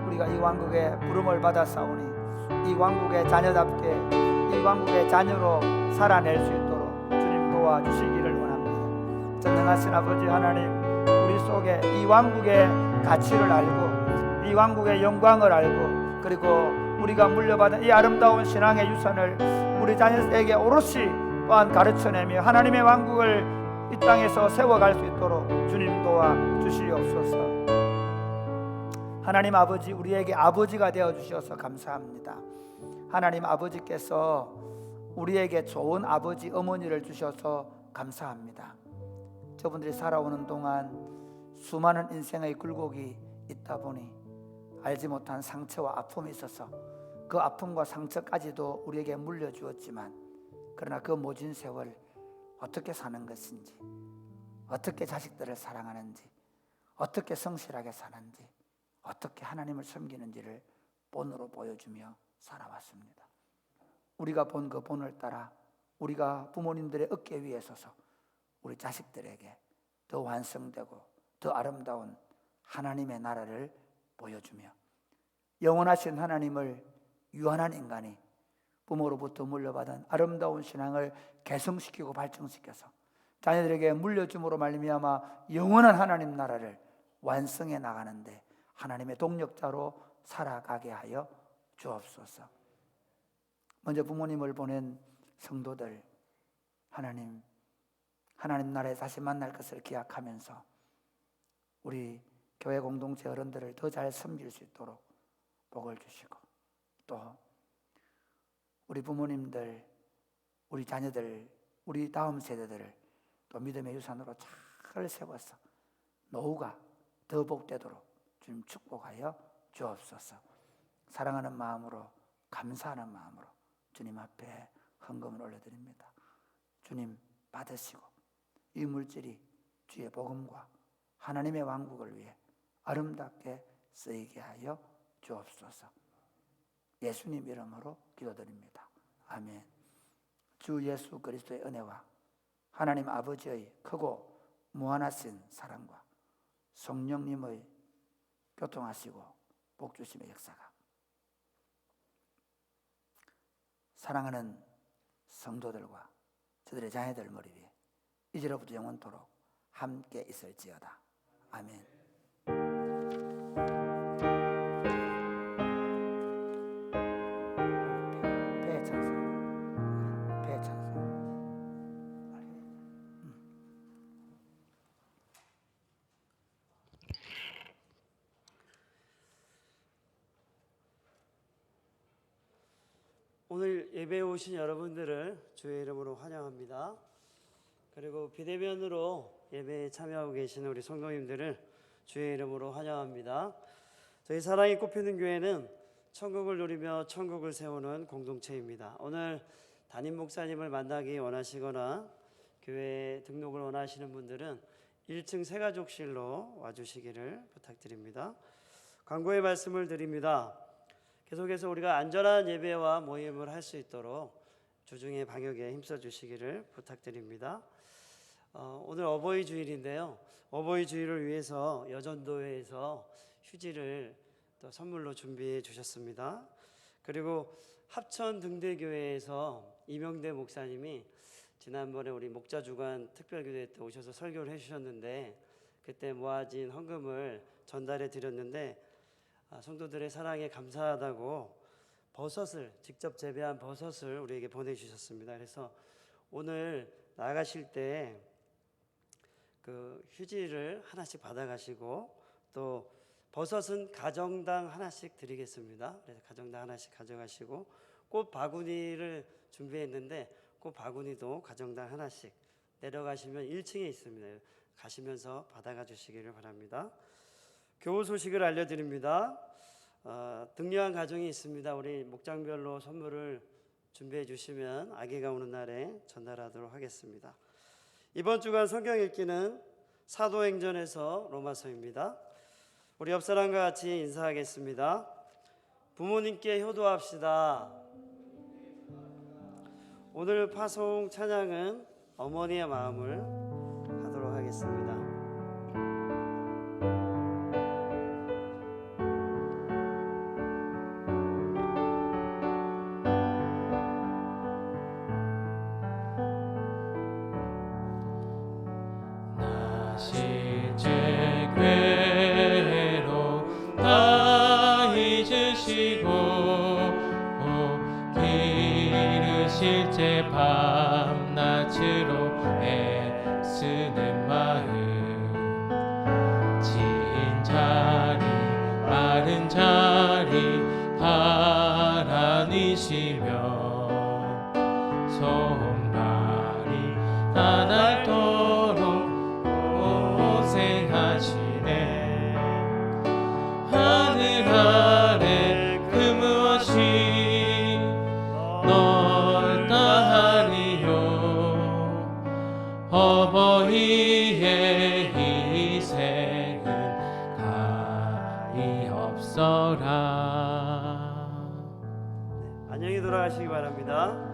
우리가 이 왕국의 부름을 받아 싸우니 이 왕국의 자녀답게 이 왕국의 자녀로 살아낼 수 있도록 주님 도와주시기를 원합니다. 전능하신 아버지 하나님, 우리 속에 이 왕국의 가치를 알고 이 왕국의 영광을 알고 그리고 우리가 물려받은 이 아름다운 신앙의 유산을 우리 자녀에게 오롯이 또한 가르쳐내며 하나님의 왕국을 이 땅에서 세워갈 수 있도록 주님 도와주시옵소서. 하나님 아버지, 우리에게 아버지가 되어주셔서 감사합니다. 하나님 아버지께서 우리에게 좋은 아버지 어머니를 주셔서 감사합니다. 저분들이 살아오는 동안 수많은 인생의 굴곡이 있다 보니 알지 못한 상처와 아픔이 있어서 그 아픔과 상처까지도 우리에게 물려주었지만, 그러나 그 모진 세월 어떻게 사는 것인지, 어떻게 자식들을 사랑하는지, 어떻게 성실하게 사는지, 어떻게 하나님을 섬기는지를 본으로 보여주며 살아왔습니다. 우리가 본 그 본을 따라 우리가 부모님들의 어깨 위에 서서 우리 자식들에게 더 완성되고 더 아름다운 하나님의 나라를 보여주며, 영원하신 하나님을 유한한 인간이 부모로부터 물려받은 아름다운 신앙을 개성시키고 발전시켜서 자녀들에게 물려줌으로 말미암아 영원한 하나님 나라를 완성해 나가는데 하나님의 동력자로 살아가게 하여 주옵소서. 먼저 부모님을 보낸 성도들, 하나님 나라에 다시 만날 것을 기약하면서 우리 교회 공동체 어른들을 더 잘 섬길 수 있도록 복을 주시고, 또 우리 부모님들, 우리 자녀들, 우리 다음 세대들을 또 믿음의 유산으로 잘 세워서 노후가 더 복되도록 주님 축복하여 주옵소서. 사랑하는 마음으로, 감사하는 마음으로 주님 앞에 헌금을 올려드립니다. 주님 받으시고 이 물질이 주의 복음과 하나님의 왕국을 위해 아름답게 쓰이게 하여 주옵소서. 예수님 이름으로 기도드립니다. 아멘. 주 예수 그리스도의 은혜와 하나님 아버지의 크고 무한하신 사랑과 성령님의 교통하시고 복주심의 역사가 사랑하는 성도들과 저들의 자녀들 머리 위에 이제로부터 영원토록 함께 있을지어다. 아멘. 배 찬송, 배 찬송. 오늘 예배에 오신 여러분들을 주의 이름으로 환영합니다. 그리고 비대면으로 예배에 참여하고 계시는 우리 성도님들을 주의 이름으로 환영합니다. 저희 사랑이 꽃피는 교회는 천국을 누리며 천국을 세우는 공동체입니다. 오늘 담임 목사님을 만나기 원하시거나 교회 등록을 원하시는 분들은 1층 새가족실로 와주시기를 부탁드립니다. 광고의 말씀을 드립니다. 계속해서 우리가 안전한 예배와 모임을 할 수 있도록 주중의 방역에 힘써 주시기를 부탁드립니다. 오늘 어버이 주일인데요. 어버이 주일을 위해서 여전도회에서 휴지를 또 선물로 준비해 주셨습니다. 그리고 합천 등대교회에서 이명대 목사님이 지난번에 우리 목자주간 특별교대 때 오셔서 설교를 해주셨는데 그때 모아진 헌금을 전달해 드렸는데 성도들의 사랑에 감사하다고 버섯을 직접 재배한 버섯을 우리에게 보내주셨습니다. 그래서 오늘 나가실 때 그 휴지를 하나씩 받아가시고 또 버섯은 가정당 하나씩 드리겠습니다. 그래서 가정당 하나씩 가져가시고 꽃 바구니를 준비했는데 꽃 바구니도 가정당 하나씩 내려가시면 1층에 있습니다. 가시면서 받아가 주시기를 바랍니다. 교우 소식을 알려드립니다. 등려한 가정이 있습니다. 우리 목장별로 선물을 준비해 주시면 아기가 오는 날에 전달하도록 하겠습니다. 이번 주간 성경 읽기는 사도행전에서 로마서입니다. 우리 옆사람과 같이 인사하겠습니다. 부모님께 효도합시다. 오늘 파송 찬양은 어머니의 마음을 하도록 하겠습니다. 실제 괴로 다 잊으시고 기르신 실제 밤낮으로 애쓰는 마음 진 자리 마른 자리 바라니시며 손발이 나날도록 고생하시네 하늘 아래 그 무엇이 넓다 하리요 어버이의 희생은 가히 없어라. 안녕히 돌아가시기 바랍니다.